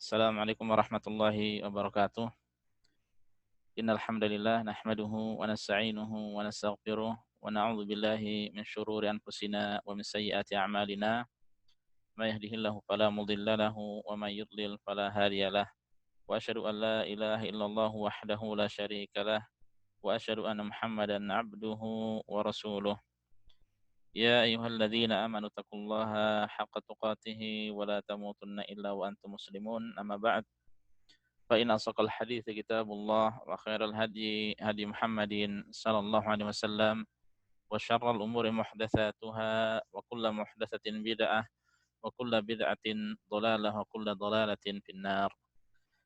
Assalamualaikum warahmatullahi wabarakatuh. Innal hamdalillah nahmaduhu wa nasta'inuhu wa nastaghfiruh wa na'udzu billahi min shururi anfusina wa min sayyiati a'malina. May yahdihillahu fala mudilla lahu wa may yudlil fala hadiyalah. Wa asyhadu an la ilaha illallah wahdahu la syarika lah wa asyhadu anna Muhammadan 'abduhu wa rasuluh. Ya ayyuhalladzina amanu taqullaha haqqa tuqatih wa la tamutunna illa wa antum muslimun. Amma ba'd. فإن أصدق الحديث كتاب الله وخير الهدي هدي محمد صلى الله عليه وسلم وشر الأمور محدثاتها وكل محدثة بدعة وكل بدعة ضلالة وكل ضلالة في النار.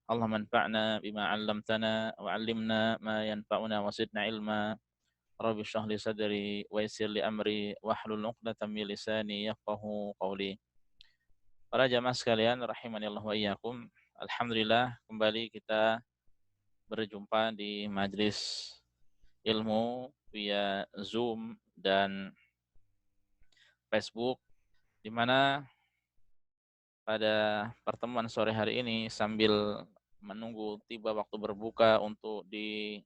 اللهم انفعنا بما علمتنا وعلمنا ما ينفعنا وزدنا علما. رب اشرح لي صدري ويسر لي أمري واحلل عقدة من لساني يفقهوا قولي. Para jamaah sekalian rahimani Allah wa iyyakum. Alhamdulillah kembali kita berjumpa di majelis ilmu via Zoom dan Facebook, di mana pada pertemuan sore hari ini sambil menunggu tiba waktu berbuka untuk di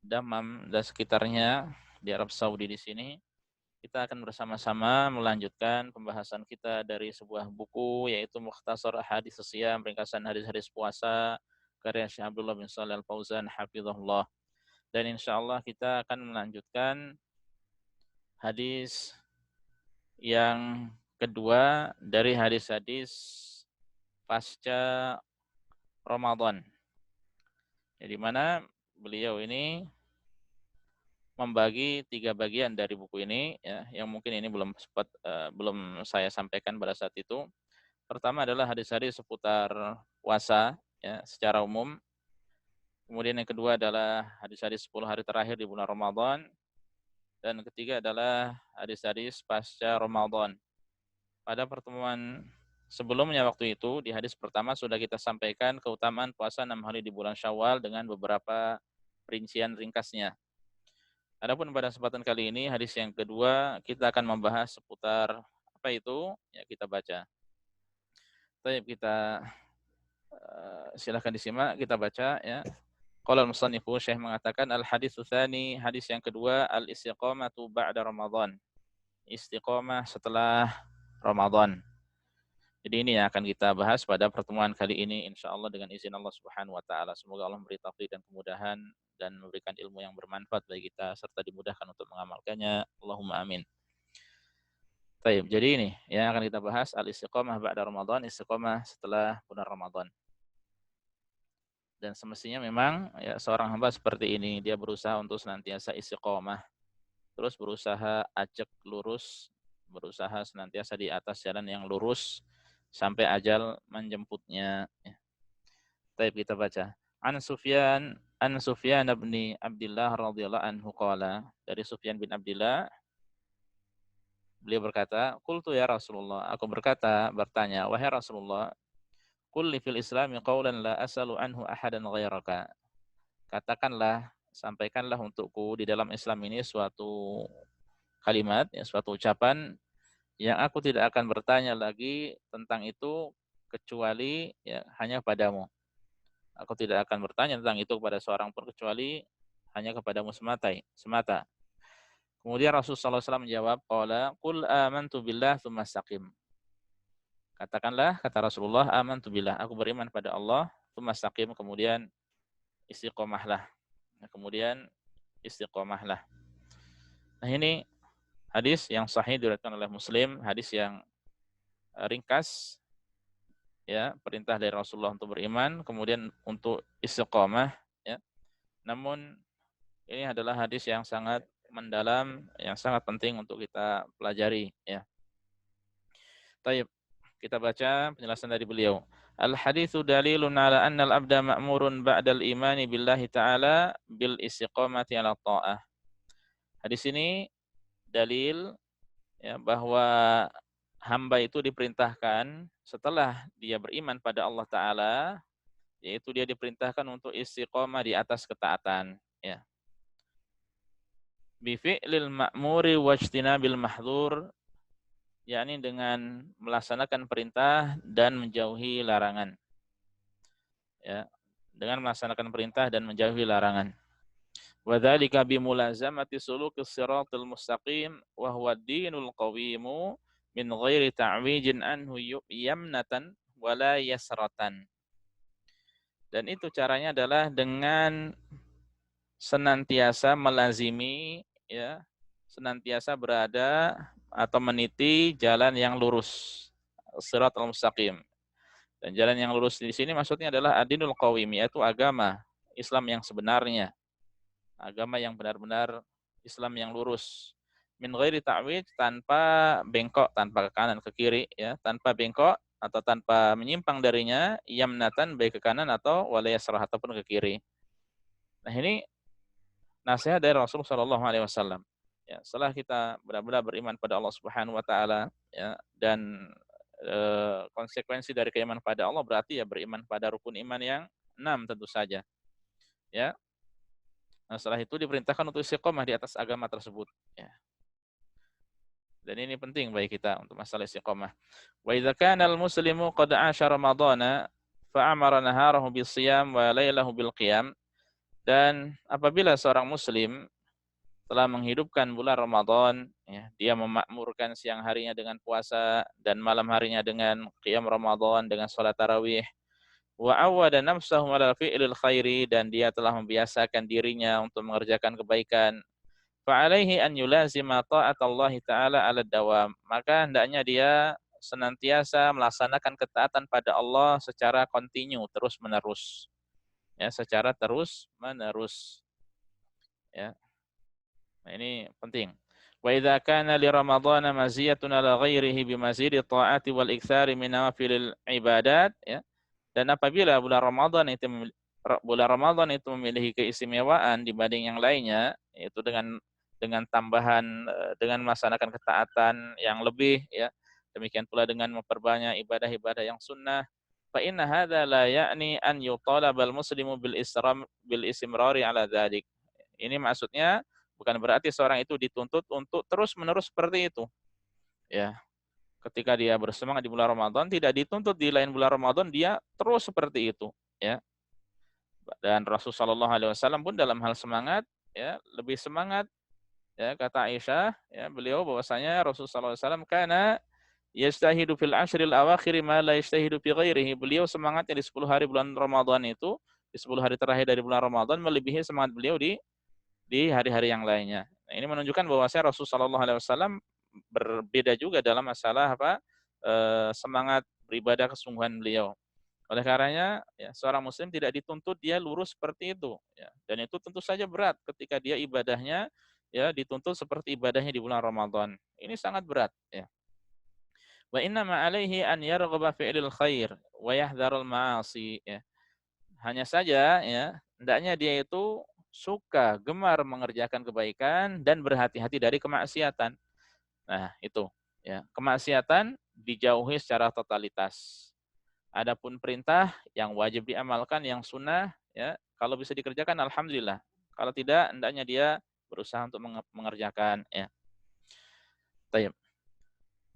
Dammam dan sekitarnya di Arab Saudi di sini, kita akan bersama-sama melanjutkan pembahasan kita dari sebuah buku, yaitu Mukhtasar Ahadits Shiyam, ringkasan hadis-hadis puasa karya Syekh Abdullah bin Shalih Al-Fauzan hafizahullah. Dan insya Allah kita akan melanjutkan hadis yang kedua dari hadis-hadis pasca Ramadan. Di mana beliau ini membagi 3 bagian dari buku ini, ya, yang mungkin ini belum saya sampaikan pada saat itu. Pertama adalah hadis-hadis seputar puasa, ya, secara umum. Kemudian yang kedua adalah hadis-hadis 10 hari terakhir di bulan Ramadan. Dan ketiga adalah hadis-hadis pasca Ramadan. Pada pertemuan sebelumnya waktu itu, di hadis pertama sudah kita sampaikan keutamaan puasa 6 hari di bulan Syawal dengan beberapa rincian ringkasnya. Adapun pada kesempatan kali ini, hadis yang kedua, kita akan membahas seputar apa itu, ya kita baca. Baik, kita silakan disimak, kita baca, ya. Qala al-musannifu, Syekh mengatakan al-haditsu tsani, hadis yang kedua, al-istiqamatu ba'da Ramadan. Istiqamah setelah Ramadan. Jadi ini yang akan kita bahas pada pertemuan kali ini insyaallah dengan izin Allah Subhanahu wa taala. Semoga Allah memberi taufik dan kemudahan dan memberikan ilmu yang bermanfaat bagi kita serta dimudahkan untuk mengamalkannya. Allahumma amin. Baik, jadi ini yang akan kita bahas al-istiqamah ba'da Ramadan, istiqamah setelah bulan Ramadan. Dan semestinya memang ya seorang hamba seperti ini, dia berusaha untuk senantiasa istiqamah. Terus berusaha ajak lurus, berusaha senantiasa di atas jalan yang lurus sampai ajal menjemputnya. Baik, kita baca. An Sufyan bin Abdullah radhiyallahu anhu qala, dari Sufyan bin Abdullah, beliau berkata, qultu ya Rasulullah, aku bertanya, wahai Rasulullah, qul li fil islami qawlan la as'alu anhu ahadan ghairaka. Katakanlah, sampaikanlah untukku di dalam Islam ini suatu kalimat, ya, suatu ucapan yang aku tidak akan bertanya lagi tentang itu kecuali ya hanya padamu. Aku tidak akan bertanya tentang itu kepada seorang pun kecuali hanya kepadamu semata. Kemudian Rasulullah SAW menjawab, qala qul amantu billah tsumma istaqim. Katakanlah, kata Rasulullah, amantu billah, aku beriman pada Allah, tsumma istaqim, kemudian istiqomahlah. Kemudian istiqomahlah. Nah, ini hadis yang sahih diriwayatkan oleh Muslim, hadis yang ringkas, ya, perintah dari Rasulullah untuk beriman, kemudian untuk istiqomah, ya. Namun ini adalah hadis yang sangat mendalam, yang sangat penting untuk kita pelajari, ya. Baik, kita baca penjelasan dari beliau. Al-haditsu dalilun ala anna al-abda ma'murun ba'dal imani billahi ta'ala bil istiqamati ala ta'ah. Hadis ini dalil, ya, bahwa hamba itu diperintahkan setelah dia beriman pada Allah Ta'ala, yaitu dia diperintahkan untuk istiqomah di atas ketaatan, ya. Bifi'lil ma'muri wajtinabil mahdzur, yakni dengan melaksanakan perintah dan menjauhi larangan. ya, dengan melaksanakan perintah dan menjauhi larangan. Wa dzalika bi mulazamati suluki siratal mustaqim wa huwa ad-dinul qawimu min ghairi ta'wijin anhu yamnatan wala yasratan. Dan itu caranya adalah dengan senantiasa melazimi, ya, senantiasa berada atau meniti jalan yang lurus, shiratal mustaqim. Dan jalan yang lurus di sini maksudnya adalah ad-dinul qawim, yaitu agama Islam yang sebenarnya, agama yang benar-benar Islam yang lurus. Min ghairi ta'wij, tanpa bengkok, tanpa ke kanan ke kiri, ya, tanpa bengkok atau tanpa menyimpang darinya, yamnatan baik ke kanan atau walayasrah ataupun ke kiri. Nah, ini nasihat dari Rasulullah Shallallahu Alaihi Wasallam. Ya, setelah kita benar-benar beriman pada Allah Subhanahu Wa Taala, ya, dan konsekuensi dari keimanan pada Allah berarti ya beriman pada rukun iman yang 6 tentu saja. Ya. Nah, setelah itu diperintahkan untuk istiqomah di atas agama tersebut. Ya. Dan ini penting bagi kita untuk masalah istiqomah. Wa idza kana al-muslimu qad 'asha ramadhana fa amara naharahu bis-shiyam wa lailahu bil-qiyam. Dan apabila seorang muslim telah menghidupkan bulan Ramadan, ya, dia memakmurkan siang harinya dengan puasa dan malam harinya dengan qiyam Ramadan, dengan salat tarawih. Wa awwada nafsahu 'ala fi'lil khairi, dan dia telah membiasakan dirinya untuk mengerjakan kebaikan. Fa alaihi an yulazima ta'atallahi ta'ala 'ala dawam. Maka hendaknya dia senantiasa melaksanakan ketaatan pada Allah secara kontinu, terus-menerus. Ya, secara terus-menerus. Ya. Nah, ini penting. Wa idza kana li ramadhana maziyatun ala ghairihi bi mazidi ta'ati wal iktsari min nawafilil ibadat, ya. Dan apabila bulan Ramadan itu memiliki keistimewaan dibanding yang lainnya, yaitu dengan tambahan dengan melaksanakan ketaatan yang lebih, ya. Demikian pula dengan memperbanyak ibadah-ibadah yang sunnah. Fa inna hadza la ya'ni an yutalabal muslimu bil istimrari ala dzalik. Ini maksudnya bukan berarti seorang itu dituntut untuk terus-menerus seperti itu. Ya, ketika dia bersemangat di bulan Ramadan, tidak dituntut di lain bulan Ramadan dia terus seperti itu. Ya, dan Rasulullah SAW pun dalam hal semangat, ya, lebih semangat. Ya, kata Aisyah, ya, beliau bahwasanya Rasulullah SAW karena yastahidu fil ashril awakhir ma la yastahidu fi ghairihi. Beliau semangatnya di 10 hari bulan Ramadan itu, di 10 hari terakhir dari bulan Ramadan melebihi semangat beliau di hari-hari yang lainnya. Nah, ini menunjukkan bahwasanya Rasulullah SAW berbeda juga dalam masalah apa semangat beribadah kesungguhan beliau. Oleh karenanya, ya, seorang muslim tidak dituntut dia lurus seperti itu, ya. Dan itu tentu saja berat ketika dia ibadahnya, ya, dituntut seperti ibadahnya di bulan Ramadan. Ini sangat berat, ya. Wa inna ma alaihi an yarghaba fi'lil khair wa yahdharul ma'asi, ya. Hanya saja, ya, hendaknya dia itu suka, gemar mengerjakan kebaikan dan berhati-hati dari kemaksiatan. Nah, itu, ya. Kemaksiatan dijauhi secara totalitas. Adapun perintah yang wajib diamalkan, yang sunnah, ya, kalau bisa dikerjakan alhamdulillah. Kalau tidak, hendaknya dia berusaha untuk mengerjakan, ya. Tayyib.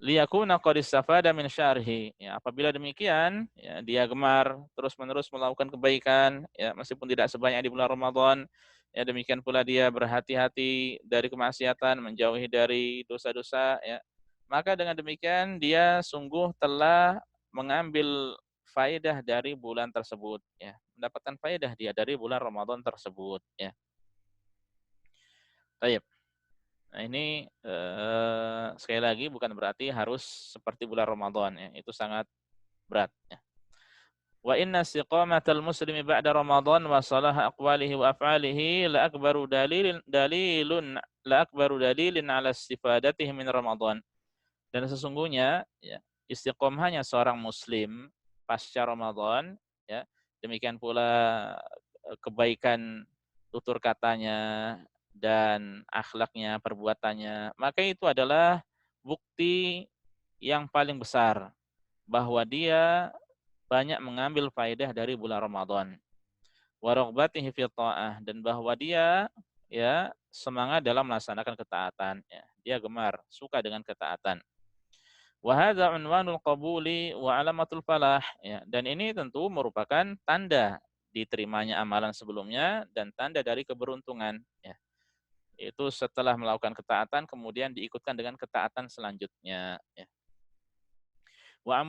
Liyakuna qad istafada min syarhi. Ya, apabila demikian, ya, dia gemar terus-menerus melakukan kebaikan, ya, meskipun tidak sebanyak di bulan Ramadan. Ya, demikian pula dia berhati-hati dari kemaksiatan, menjauhi dari dosa-dosa, ya. Maka dengan demikian dia sungguh telah mengambil faedah dari bulan tersebut, ya. Mendapatkan faedah dia dari bulan Ramadan tersebut, ya. Baik. Nah, ini sekali lagi bukan berarti harus seperti bulan Ramadan, ya. Itu sangat berat, ya. Wa inna istiqamatal muslimi ba'da Ramadan wa salaha aqwalihi wa af'alihi la akbaru dalilin ala istifadatihi min Ramadan. Dan sesungguhnya, ya, istiqomahnya seorang muslim pasca Ramadan, ya, demikian pula kebaikan tutur katanya dan akhlaknya, perbuatannya, maka itu adalah bukti yang paling besar bahwa dia banyak mengambil faedah dari bulan Ramadan. Wa raghbatihi fi ta'ah, dan bahwa dia, ya, semangat dalam melaksanakan ketaatan, ya. Dia gemar, suka dengan ketaatan. Wa hadza unwanul qabuli wa alamatul falah, ya. Dan ini tentu merupakan tanda diterimanya amalan sebelumnya dan tanda dari keberuntungan, ya. Itu setelah melakukan ketaatan kemudian diikutkan dengan ketaatan selanjutnya, ya. Wa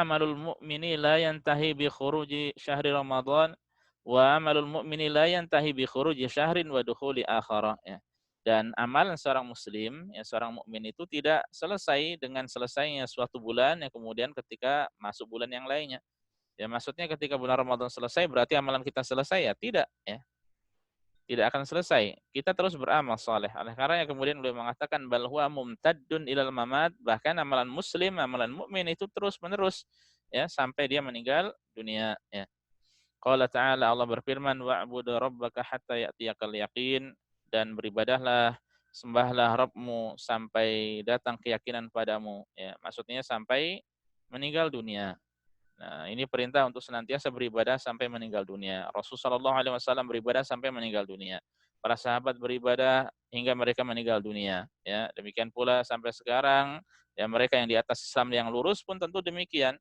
amalul mu'mini la yantahi bi khuruji syahri Ramadan wa amalul mu'mini la yantahi bi khuruji syahrin wa dukhuli akhirah, ya. Dan amalan seorang muslim, ya, seorang mukmin itu tidak selesai dengan selesainya suatu bulan yang kemudian ketika masuk bulan yang lainnya. Ya maksudnya ketika bulan Ramadan selesai berarti amalan kita selesai, ya tidak, ya. Tidak akan selesai. Kita terus beramal soleh. Oleh karena kemudian beliau mengatakan bal huwa mumtaddun ilal mamat, bahkan amalan muslim, amalan mukmin itu terus menerus, ya, sampai dia meninggal dunia, ya. Qala ta'ala, Allah berfirman wa'bud rabbaka hatta ya'tiyakal yaqin, dan beribadahlah, sembahlah Rabbmu sampai datang keyakinan padamu, ya. Maksudnya sampai meninggal dunia. Nah, ini perintah untuk senantiasa beribadah sampai meninggal dunia. Rasulullah SAW beribadah sampai meninggal dunia. Para sahabat beribadah hingga mereka meninggal dunia. Ya, demikian pula sampai sekarang, ya, mereka yang di atas Islam yang lurus pun tentu demikian.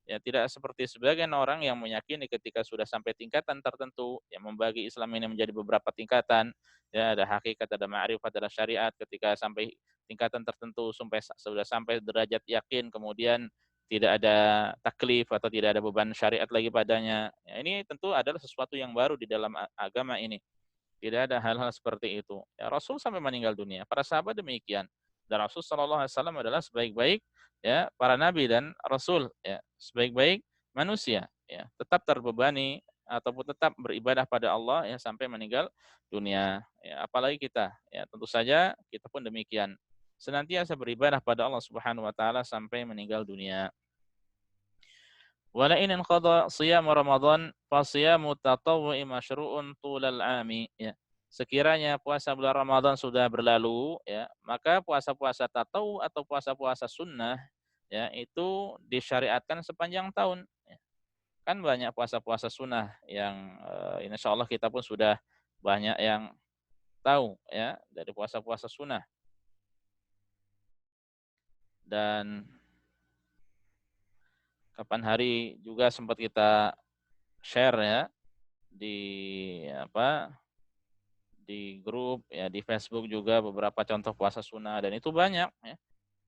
Ya, tidak seperti sebagian orang yang meyakini ketika sudah sampai tingkatan tertentu, yang membagi Islam ini menjadi beberapa tingkatan. Ya, ada hakikat, ada ma'rifat, ada syariat. Ketika sampai tingkatan tertentu, sudah sampai derajat yakin, kemudian tidak ada taklif atau tidak ada beban syariat lagi padanya. Ya, ini tentu adalah sesuatu yang baru di dalam agama ini. Tidak ada hal-hal seperti itu. Ya, Rasul sampai meninggal dunia. Para sahabat demikian. Dan Rasul Shallallahu Alaihi Wasallam adalah sebaik-baik, ya, para nabi dan rasul, ya, sebaik-baik manusia. Ya, tetap terbebani ataupun tetap beribadah pada Allah, ya, sampai meninggal dunia. Ya, apalagi kita. Ya, tentu saja kita pun demikian. Senantiasa beribadah pada Allah Subhanahu Wa Taala sampai meninggal dunia. Wala in qada shiyam Ramadan fa siyamu tatawwu'i masyru'un tulal 'ami, ya. Sekiranya puasa bulan Ramadan sudah berlalu, ya, maka puasa-puasa tatawwu atau puasa-puasa sunnah, ya, itu disyariatkan sepanjang tahun, ya. Kan banyak puasa-puasa sunnah yang insyaallah kita pun sudah banyak yang tahu, ya, dari puasa-puasa sunnah. Dan kapan hari juga sempat kita share, ya, di apa, di grup, ya, di Facebook juga beberapa contoh puasa sunnah dan itu banyak, ya.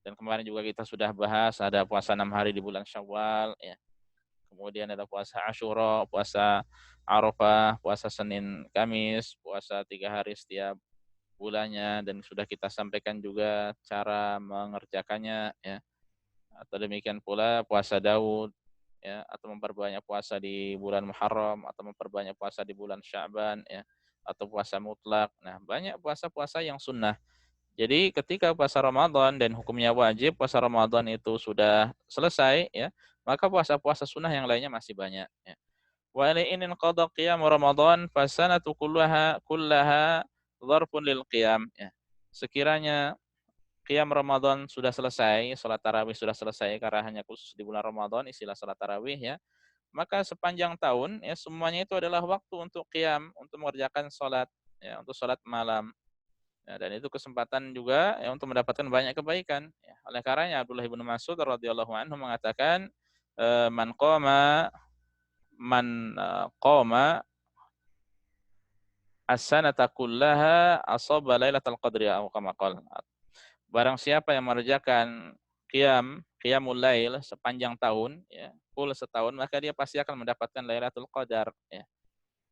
Dan kemarin juga kita sudah bahas ada puasa 6 hari di bulan Syawal, ya. Kemudian ada puasa Asyura, puasa Arafah, puasa Senin Kamis, puasa 3 hari setiap bulannya, dan sudah kita sampaikan juga cara mengerjakannya, ya. Atau demikian pula puasa Daud, ya, atau memperbanyak puasa di bulan Muharram, atau memperbanyak puasa di bulan Sya'ban, ya, atau puasa mutlak. Nah, banyak puasa-puasa yang sunnah. Jadi ketika puasa Ramadan dan hukumnya wajib, puasa Ramadan itu sudah selesai, ya, maka puasa-puasa sunnah yang lainnya masih banyak, ya. Wa in qada qiyam Ramadan fasanatu kullaha dzarfun lil qiyam, ya. Sekiranya qiyam Ramadan sudah selesai, salat tarawih sudah selesai karena hanya khusus di bulan Ramadan istilah salat tarawih, ya. Maka sepanjang tahun, ya, semuanya itu adalah waktu untuk qiyam, untuk mengerjakan salat, ya, untuk salat malam. Ya, dan itu kesempatan juga, ya, untuk mendapatkan banyak kebaikan, ya. Oleh karenanya Abdullah bin Mas'ud radhiyallahu anhu mengatakan, man qama as-sanata kullaha asaba lailatul qadri atau kama qala. Barang siapa yang mengerjakan qiyamul lail sepanjang tahun, ya, full setahun, maka dia pasti akan mendapatkan Lailatul Qadar, ya.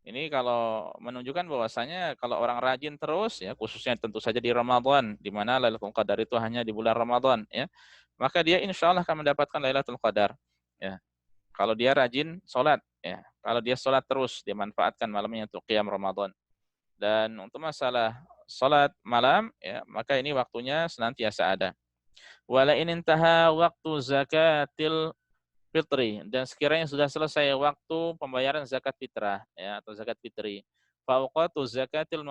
Ini kalau menunjukkan bahwasanya kalau orang rajin terus, ya, khususnya tentu saja di Ramadan, di mana Lailatul Qadar itu hanya di bulan Ramadan, ya, maka dia insya Allah akan mendapatkan Lailatul Qadar, ya. Kalau dia rajin sholat, ya, kalau dia sholat terus, dia manfaatkan malamnya untuk qiyam Ramadan. Dan untuk masalah sholat malam, ya, maka ini waktunya senantiasa ada. Wala in intaha waktu zakatil fitri, dan sekiranya sudah selesai waktu pembayaran zakat fitrah, ya, atau zakat fitri. Fauqatu zakatil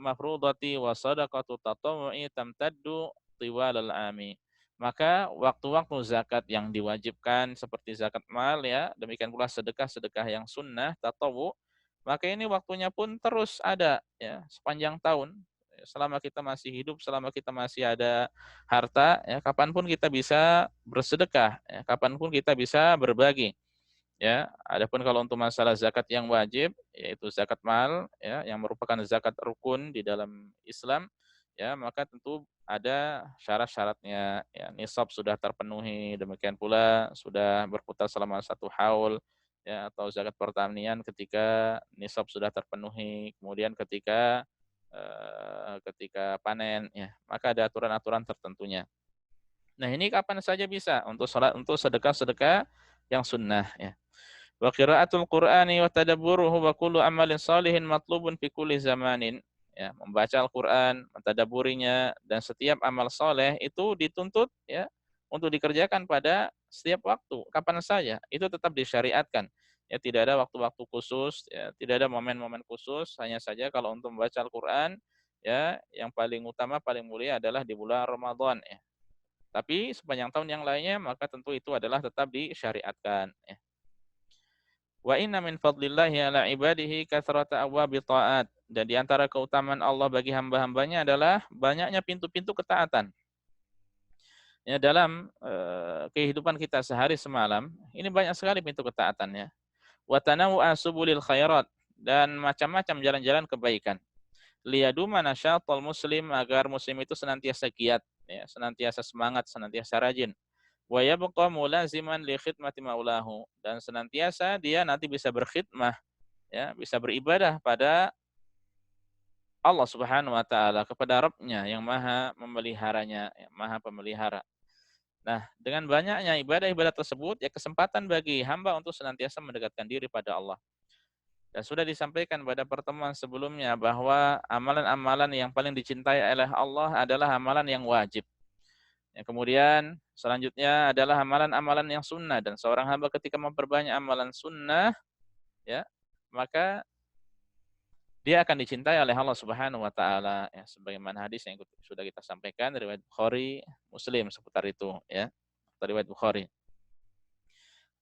mafrudati wa sadaqatu tatawu'i tamtaddu tiwalal ami. Maka waktu-waktu zakat yang diwajibkan seperti zakat mal, ya, demikian pula sedekah-sedekah yang sunnah tatawu, maka ini waktunya pun terus ada, ya, sepanjang tahun. Selama kita masih hidup, selama kita masih ada harta, ya, kapanpun kita bisa bersedekah, ya, kapanpun kita bisa berbagi. Ya, adapun kalau untuk masalah zakat yang wajib, yaitu zakat mal, ya, yang merupakan zakat rukun di dalam Islam, ya, maka tentu ada syarat-syaratnya. Ya, nisab sudah terpenuhi, demikian pula sudah berputar selama 1 haul, ya, atau zakat pertanian ketika nisab sudah terpenuhi, kemudian ketika panen, ya, maka ada aturan-aturan tertentunya. Nah, ini kapan saja bisa untuk salat, untuk sedekah-sedekah yang sunnah, ya. Wa qiraatul Qur'ani wa tadabburuhu wa kullu amalin shalihin matlubun fi kulli zamanin. Ya, membaca Al-Qur'an, mentadabburinya dan setiap amal soleh itu dituntut ya untuk dikerjakan pada setiap waktu, kapan saja. Itu tetap disyariatkan. Ya, tidak ada waktu-waktu khusus, ya, tidak ada momen-momen khusus, hanya saja kalau untuk membaca Al-Qur'an ya yang paling utama, paling mulia adalah di bulan Ramadan ya. Tapi sepanjang tahun yang lainnya maka tentu itu adalah tetap disyariatkan ya. Wa inna min fadlillahi ala ibadihi kathrata abwabi ta'at. Dan di antara keutamaan Allah bagi hamba-hambanya adalah banyaknya pintu-pintu ketaatan. Ya, dalam kehidupan kita sehari semalam, ini banyak sekali pintu ketaatannya. Wa tanawu'a subulil khairat, dan macam-macam jalan-jalan kebaikan. Liyaduma nasyatul muslim, agar muslim itu senantiasa giat, ya, senantiasa semangat, senantiasa rajin. Wa yabqa mulaziman li khidmati maulahu, dan senantiasa dia nanti bisa berkhidmah, ya, bisa beribadah pada Allah Subhanahu wa taala, kepada Rabb-Nya yang Maha memeliharanya, yang Maha pemelihara. Nah, dengan banyaknya ibadah-ibadah tersebut, ya, kesempatan bagi hamba untuk senantiasa mendekatkan diri pada Allah. Dan sudah disampaikan pada pertemuan sebelumnya bahwa amalan-amalan yang paling dicintai oleh Allah adalah amalan yang wajib. Yang kemudian selanjutnya adalah amalan-amalan yang sunnah, dan seorang hamba ketika memperbanyak amalan sunnah, ya, maka dia akan dicintai oleh Allah Subhanahu wa taala, ya, sebagaimana hadis yang sudah kita sampaikan dari riwayat Bukhari, Muslim seputar itu, ya. Dari riwayat Bukhari.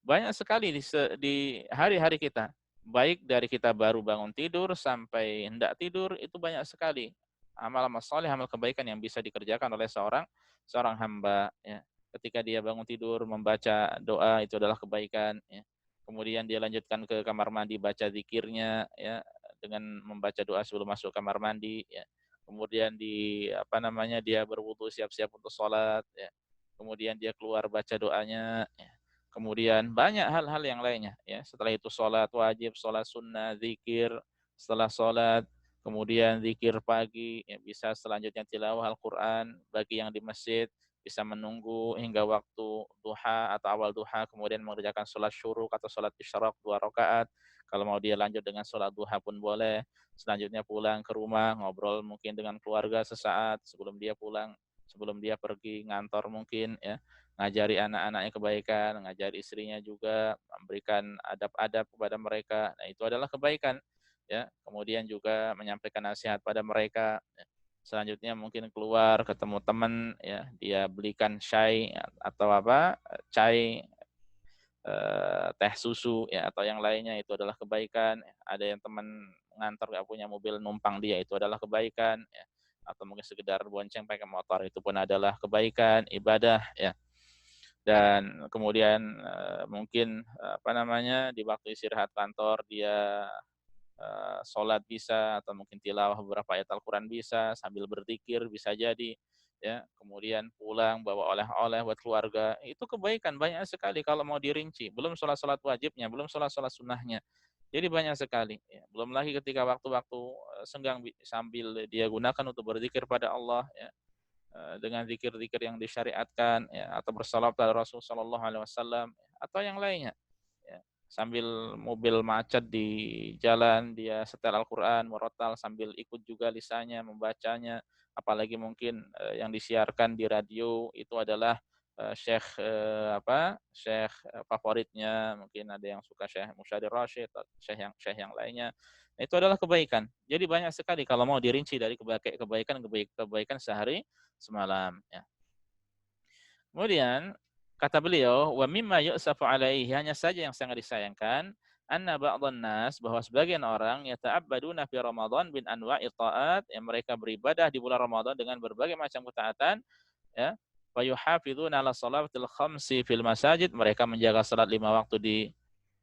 Banyak sekali di hari-hari kita, baik dari kita baru bangun tidur sampai hendak tidur, itu banyak sekali amal-amal saleh, amal kebaikan yang bisa dikerjakan oleh seorang seorang hamba, ya. Ketika dia bangun tidur membaca doa, itu adalah kebaikan, ya. Kemudian dia lanjutkan ke kamar mandi, baca zikirnya, ya, dengan membaca doa sebelum masuk kamar mandi, ya. Kemudian dia berwudu siap-siap untuk sholat, ya. Kemudian dia keluar baca doanya, ya. Kemudian banyak hal-hal yang lainnya, ya. Setelah itu sholat wajib, sholat sunnah, zikir. Setelah sholat, kemudian zikir pagi, ya, bisa selanjutnya tilawah Al-Quran. Bagi yang di masjid, bisa menunggu hingga waktu duha atau awal duha, kemudian mengerjakan sholat syuruk atau sholat isyraq 2 rakaat. Kalau mau dia lanjut dengan sholat duha pun boleh. Selanjutnya pulang ke rumah, ngobrol mungkin dengan keluarga sesaat sebelum dia pulang, sebelum dia pergi ngantor mungkin, ya, ngajari anak-anaknya kebaikan, ngajari istrinya juga, memberikan adab-adab kepada mereka. Nah, itu adalah kebaikan, ya. Kemudian juga menyampaikan nasihat pada mereka, ya. Selanjutnya mungkin keluar ketemu teman, ya, dia belikan chai atau chai, teh susu, ya, atau yang lainnya, itu adalah kebaikan. Ada yang teman ngantor nggak punya mobil, numpang dia, itu adalah kebaikan, ya. Atau mungkin sekedar bonceng pakai motor, itu pun adalah kebaikan, ibadah, ya. Dan kemudian mungkin di waktu istirahat kantor dia sholat bisa, atau mungkin tilawah beberapa ayat Al-Quran bisa, sambil berzikir bisa jadi, ya. Kemudian pulang bawa oleh-oleh buat keluarga, itu kebaikan banyak sekali kalau mau dirinci. Belum sholat-sholat wajibnya, belum sholat-sholat sunnahnya. Jadi banyak sekali, ya. Belum lagi ketika waktu-waktu senggang sambil dia gunakan untuk berzikir pada Allah, ya, dengan zikir-zikir yang disyariatkan, ya, atau bersalawat pada Rasul sallallahu alaihi wasallam, atau yang lainnya, ya. Sambil mobil macet di jalan dia setel Al-Qur'an, murattal, sambil ikut juga lisannya membacanya. Apalagi mungkin yang disiarkan di radio itu adalah syekh syekh favoritnya, mungkin ada yang suka Syekh Musyadir Rasyid atau syekh yang lainnya. Nah, itu adalah kebaikan. Jadi banyak sekali kalau mau dirinci dari kebaikan sehari semalam, ya. Kemudian kata beliau, wa mimma yu'safu alaihi, hanya saja yang sangat disayangkan, anna ba'dhan nas, bahwa sebagian orang yata'abbaduna fi Ramadan bin anwa'i ta'at, yang mereka beribadah di bulan Ramadan dengan berbagai macam ketaatan, ya. Fa yuhafizuna ala salawatil khamsi fil masajid, mereka menjaga salat 5 waktu di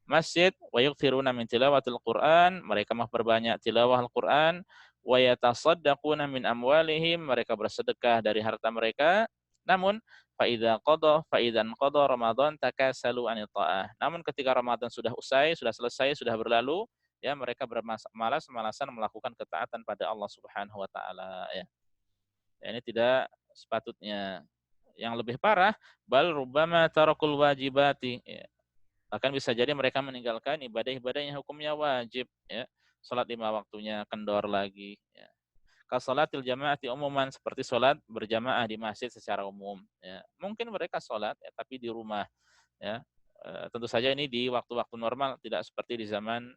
masjid, wa yukthiruna min tilawatil Qur'an, mereka memperbanyak tilawah Al-Qur'an, wa yatasaddaquna min amwalihim, mereka bersedekah dari harta mereka. Namun fa idzan qada Ramadan takasalu anit ta'ah. Namun ketika Ramadan sudah usai, sudah selesai, sudah berlalu, ya mereka bermalas-malasan melakukan ketaatan pada Allah Subhanahu wa taala, ya. Ini tidak sepatutnya. Yang lebih parah, bal rubbama tarakul wajibati, ya. Bahkan bisa jadi mereka meninggalkan ibadah-ibadah yang hukumnya wajib, ya. Salat 5 waktunya kendor lagi, ya. Kasolatil jamaati umuman, seperti salat berjamaah di masjid secara umum, ya. Mungkin mereka salat ya, tapi di rumah, ya. Tentu saja ini di waktu-waktu normal, tidak seperti di zaman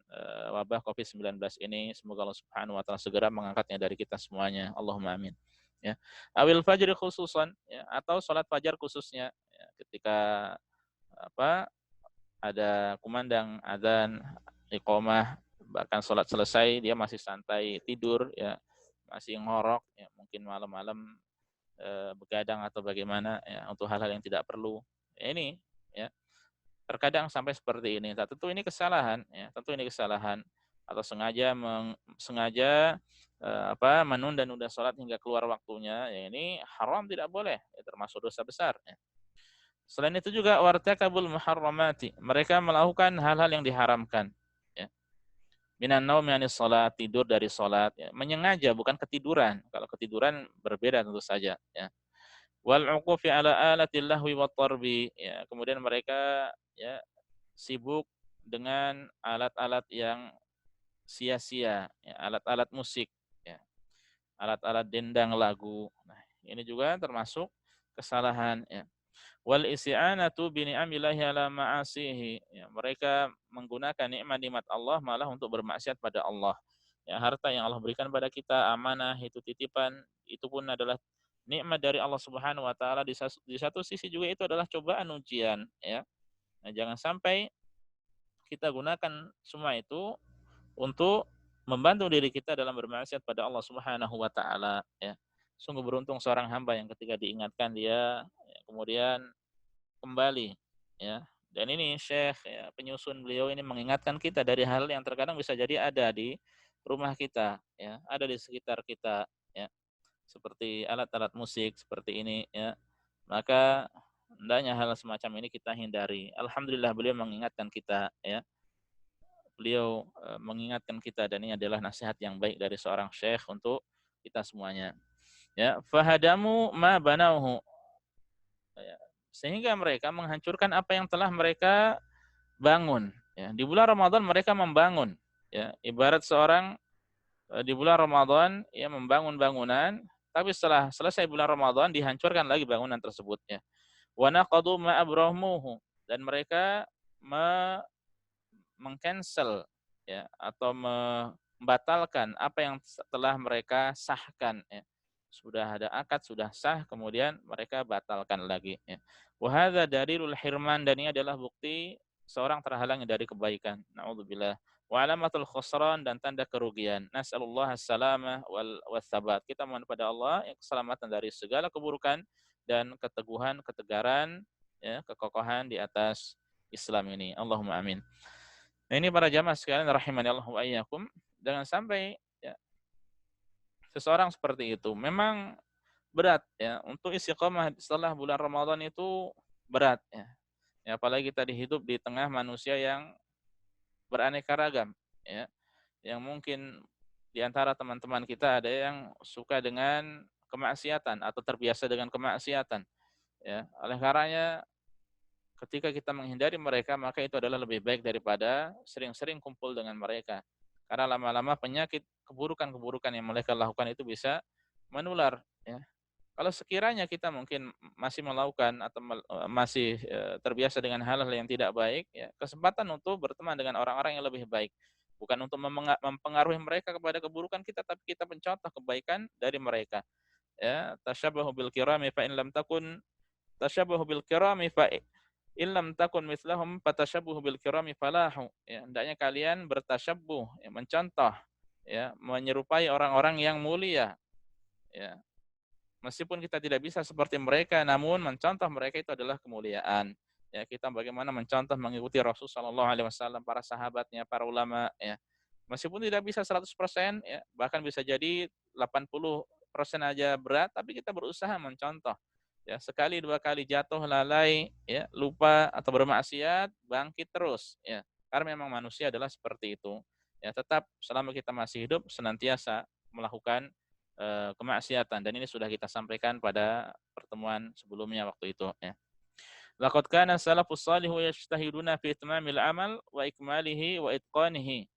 wabah Covid-19 ini. Semoga Allah Subhanahu wa taala segera mengangkatnya dari kita semuanya. Allahumma amin. Ya. Awil fajr khususan, ya, atau salat fajar khususnya, ya, ketika apa ada kumandang adzan, iqamah, bahkan sholat selesai dia masih santai tidur, ya, masih ngorok, ya, mungkin malam-malam begadang atau bagaimana, ya, untuk hal-hal yang tidak perlu. Ya, ini, ya, terkadang sampai seperti ini. Nah, tentu ini kesalahan, ya, tentu ini kesalahan, atau sengaja menunda-nunda sholat hingga keluar waktunya, ya, ini haram, tidak boleh, ya, termasuk dosa besar, ya. Selain itu juga wartakabul muharramati, mereka melakukan hal-hal yang diharamkan, ya. Minan naumi anis salat, tidur dari salat, ya. Menyengaja, bukan ketiduran. Kalau ketiduran berbeda tentu saja, ya. Wal uqufi ala alatil lahwi wat tarbi, ya. Kemudian mereka, ya, sibuk dengan alat-alat yang sia-sia, ya, alat-alat musik, ya. Alat-alat dendang lagu. Nah, ini juga termasuk kesalahan, ya. Wal isti'anatu bi ni'amillahi ala ma'asihi, ya, mereka menggunakan nikmat-nikmat Allah malah untuk bermaksiat pada Allah. Ya, harta yang Allah berikan pada kita amanah, itu titipan, itu pun adalah nikmat dari Allah Subhanahu wa taala. Di satu sisi juga itu adalah cobaan, ujian, ya. Nah, jangan sampai kita gunakan semua itu untuk membantu diri kita dalam bermaksiat pada Allah Subhanahu wa taala, ya. Sungguh beruntung seorang hamba yang ketika diingatkan dia, ya, kemudian kembali, ya. Dan ini Syekh, ya, penyusun beliau ini mengingatkan kita dari hal yang terkadang bisa jadi ada di rumah kita, ya, ada di sekitar kita, ya, seperti alat-alat musik seperti ini, ya. Maka hendaknya hal semacam ini kita hindari. Alhamdulillah beliau mengingatkan kita, ya. Beliau mengingatkan kita, dan ini adalah nasihat yang baik dari seorang syekh untuk kita semuanya. Ya, fahadamu ma banauhu, ya, sehingga mereka menghancurkan apa yang telah mereka bangun, ya. Di bulan Ramadan mereka membangun, ya, ibarat seorang di bulan Ramadan, ya, membangun bangunan, tapi setelah selesai bulan Ramadan dihancurkan lagi bangunan tersebut, ya. Wa naqadu ma abramuhu, dan mereka mengcancel, ya, atau membatalkan apa yang telah mereka sahkan, ya. Sudah ada akad, sudah sah, kemudian mereka batalkan lagi, ya. Wa hadza dalilul hirman, dan ini adalah bukti seorang terhalang dari kebaikan. Nauzubillah. Wa alamatul khusran, dan tanda kerugian. Nas'alullah as-salamah wal wasabat. Kita mohon pada Allah yang keselamatan dari segala keburukan dan keteguhan, ketegaran, ya, kekokohan di atas Islam ini. Allahumma amin. Nah, ini para jamaah sekalian rahimani Allah wa iyyakum, jangan sampai, ya, seseorang seperti itu. Memang berat, ya, untuk istiqomah setelah bulan Ramadan itu berat, ya. Ya, apalagi kita hidup di tengah manusia yang beraneka ragam, ya. Yang mungkin di antara teman-teman kita ada yang suka dengan kemaksiatan atau terbiasa dengan kemaksiatan, ya. Oleh karenanya ketika kita menghindari mereka, maka itu adalah lebih baik daripada sering-sering kumpul dengan mereka. Karena lama-lama penyakit, keburukan-keburukan yang mereka lakukan itu bisa menular, ya. Kalau sekiranya kita mungkin masih melakukan atau masih terbiasa dengan hal-hal yang tidak baik, ya, kesempatan untuk berteman dengan orang-orang yang lebih baik. Bukan untuk mempengaruhi mereka kepada keburukan kita, tapi kita mencontoh kebaikan dari mereka. Ya, tasyabahu bil kirami fa in lam takun tasyabahu bil kirami fa in lam takun mithlahum fatashabbuhu bil kirami falahu. Ya, hendaknya kalian bertasyabbuh, ya, mencontoh, ya, menyerupai orang-orang yang mulia, ya. Meskipun kita tidak bisa seperti mereka, namun mencontoh mereka itu adalah kemuliaan. ya kita bagaimana mencontoh mengikuti Rasul sallallahu alaihi wasallam, para sahabatnya, para ulama ya. Meskipun tidak bisa 100% ya, bahkan bisa jadi 80% aja berat, tapi kita berusaha mencontoh. Ya, sekali dua kali jatuh lalai, ya, lupa atau bermaksiat, bangkit terus, ya. Karena memang manusia adalah seperti itu. Ya, tetap selama kita masih hidup senantiasa melakukan kemaksiatan, dan ini sudah kita sampaikan pada pertemuan sebelumnya waktu itu, ya. Laqad kana salafus shalihu yajtahiduna fi itmamil amal wa ikmalihi wa itqanihi.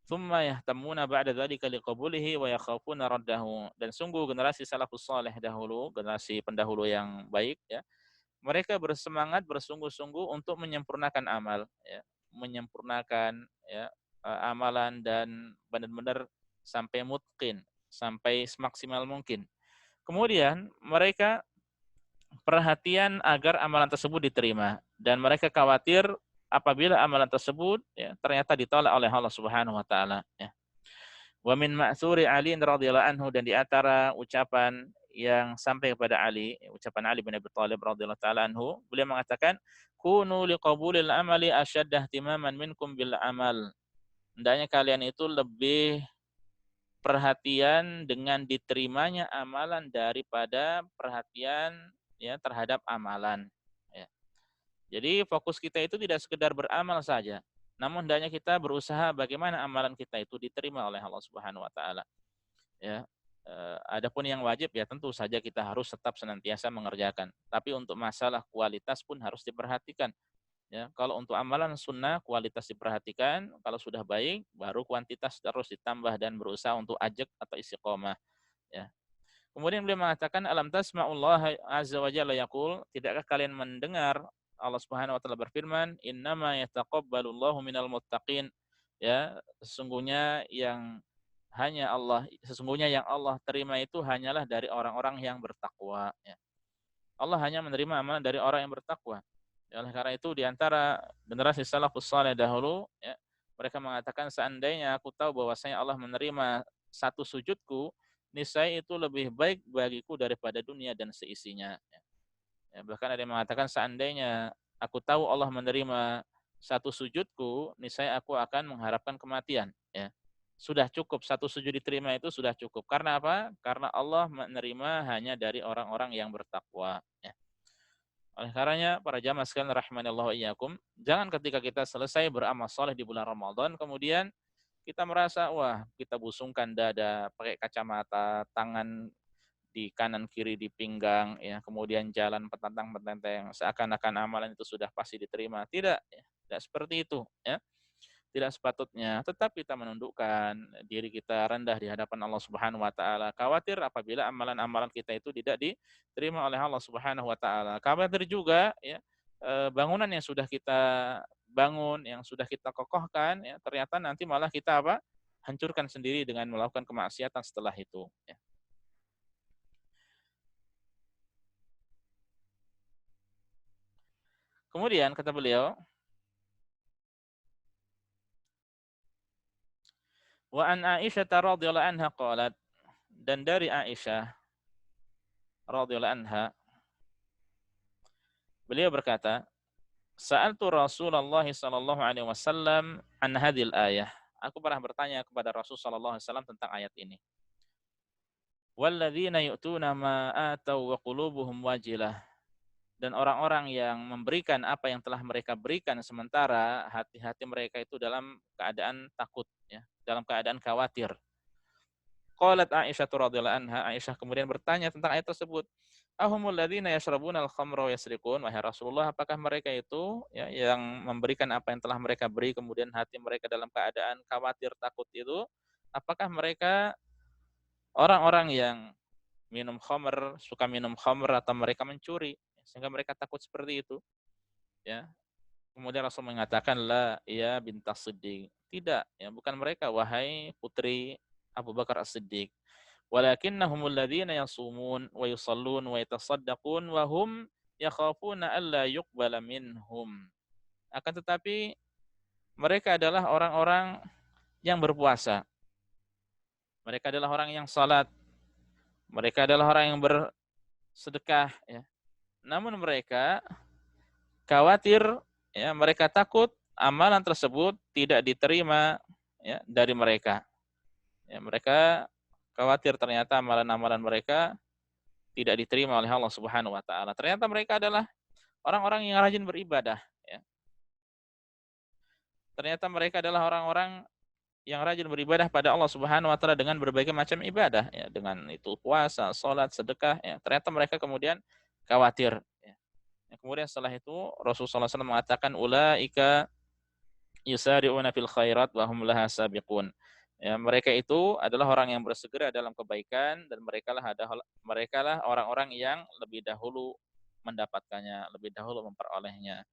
Tsumma yahtamuna ba'da dzalika liqabulihi wa yakhafuna raddahu. Dan sungguh generasi salafus saleh dahulu, generasi pendahulu yang baik ya, mereka bersemangat bersungguh-sungguh untuk menyempurnakan amal ya, menyempurnakan ya amalan dan benar-benar sampai mutqin, sampai semaksimal mungkin. Kemudian mereka perhatian agar amalan tersebut diterima, dan mereka khawatir apabila amalan tersebut ya, ternyata ditolak oleh Allah Subhanahu wa taala ya. Wa min ma'thuri Ali radhiyallahu anhu, dan di antara ucapan yang sampai kepada Ali, ucapan Ali bin Abi Thalib radhiyallahu taala anhu, beliau mengatakan, "Kunu liqabulil amali ashadda ihtimaman minkum bil amal." Hendaknya kalian itu lebih perhatian dengan diterimanya amalan daripada perhatian ya terhadap amalan. Ya. Jadi fokus kita itu tidak sekedar beramal saja, namun hendaknya kita berusaha bagaimana amalan kita itu diterima oleh Allah Subhanahu wa taala. Ya. Adapun yang wajib ya tentu saja kita harus tetap senantiasa mengerjakan. Tapi untuk masalah kualitas pun harus diperhatikan. Ya, kalau untuk amalan sunnah kualitas diperhatikan, kalau sudah baik baru kuantitas terus ditambah dan berusaha untuk ajak atau istiqomah. Ya. Kemudian beliau mengatakan, alam tasma'ullah azza wa jalla yaqul, tidakkah kalian mendengar Allah Subhanahu wa taala berfirman, innama yataqabbalullahu minal muttaqin. Ya, sesungguhnya yang Allah terima itu hanyalah dari orang-orang yang bertakwa ya. Allah hanya menerima amalan dari orang yang bertakwa. Ya, oleh karena itu di antara generasi salafus saleh dahulu ya, mereka mengatakan seandainya aku tahu bahwasanya Allah menerima satu sujudku, niscaya itu lebih baik bagiku daripada dunia dan seisinya. Ya. Ya, bahkan ada yang mengatakan seandainya aku tahu Allah menerima satu sujudku, niscaya aku akan mengharapkan kematian. Ya. Sudah cukup satu sujud diterima itu sudah cukup. Karena apa? Karena Allah menerima hanya dari orang-orang yang bertakwa. Ya. Oleh karenanya para jamaah sekalian rahimanallahu wa iyyakum, jangan ketika kita selesai beramal soleh di bulan Ramadan kemudian kita merasa wah kita busungkan dada, pakai kacamata, tangan di kanan kiri di pinggang ya, kemudian jalan petantang-petenteng seakan-akan amalan itu sudah pasti diterima. Tidak, ya. Tidak seperti itu ya. Tidak sepatutnya. Tetap kita menundukkan diri kita rendah di hadapan Allah Subhanahu wa taala. Khawatir apabila amalan-amalan kita itu tidak diterima oleh Allah Subhanahu wa taala. Khawatir juga ya bangunan yang sudah kita bangun, yang sudah kita kokohkan ya, ternyata nanti malah kita apa? Hancurkan sendiri dengan melakukan kemaksiatan setelah itu ya. Kemudian kata beliau, wa an Aisyah radhiyallahu anha qalat, dan dari Aisyah radhiyallahu anha beliau berkata, sa'altu Rasulullah sallallahu alaihi wasallam an hadhil ayah. Aku pernah bertanya kepada Rasul sallallahu alaihi wasallam tentang ayat ini. Walladzina yu'tuna ma atau wa qulubuhum wajilah. Dan orang-orang yang memberikan apa yang telah mereka berikan sementara hati-hati mereka itu dalam keadaan takut ya, dalam keadaan khawatir. Qalat Aisyah radhiyallahu anha, Aisyah kemudian bertanya tentang ayat tersebut. Ahumul ladzina yashrabuna al-khamra wa yasriqun, wahai Rasulullah, apakah mereka itu ya yang memberikan apa yang telah mereka beri kemudian hati mereka dalam keadaan khawatir takut itu, apakah mereka orang-orang yang minum khamr, suka minum khamr, atau mereka mencuri sehingga mereka takut seperti itu ya. Kemudian Rasul mengatakan la ya bintas Siddiq. Tidak, ya bukan mereka wahai putri Abu Bakar As-Siddiq. Walakinnahumul ladzina yasumun wa yusallun wa yatasaddaqun wa hum yakhafuna alla yuqbala minhum. Akan tetapi mereka adalah orang-orang yang berpuasa. Mereka adalah orang yang salat. Mereka adalah orang yang bersedekah ya. Namun mereka khawatir, ya, mereka takut amalan tersebut tidak diterima, ya, dari mereka. Ya, mereka khawatir ternyata amalan-amalan mereka tidak diterima oleh Allah Subhanahu wa taala. Ternyata mereka adalah orang-orang yang rajin beribadah, ya. Ternyata mereka adalah orang-orang yang rajin beribadah pada Allah Subhanahu wa taala dengan berbagai macam ibadah, ya, dengan itu puasa, salat, sedekah, ya. Ternyata mereka kemudian khawatir, ya. Kemudian setelah itu Rasulullah SAW mengatakan ulaika yusari'una fil khairat wa hum laha sabiqun. Ya, mereka itu adalah orang yang bersegera dalam kebaikan dan merekalah orang-orang yang lebih dahulu mendapatkannya, lebih dahulu memperolehnya.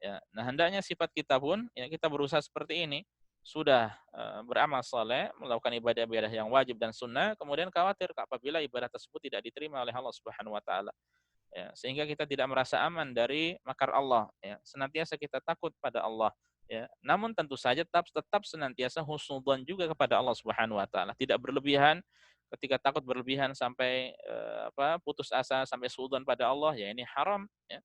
Ya, nah hendaknya sifat kita pun, ya, kita berusaha seperti ini. Sudah beramal soleh, melakukan ibadah-ibadah yang wajib dan sunnah, kemudian khawatir apabila ibadah tersebut tidak diterima oleh Allah Subhanahu wa taala. Ya, sehingga kita tidak merasa aman dari makar Allah, ya. Senantiasa kita takut pada Allah, ya. Namun tentu saja tetap senantiasa husnudzon juga kepada Allah Subhanahu wa taala, tidak berlebihan. Ketika takut berlebihan sampai putus asa sampai suudzon pada Allah, ya ini haram, ya.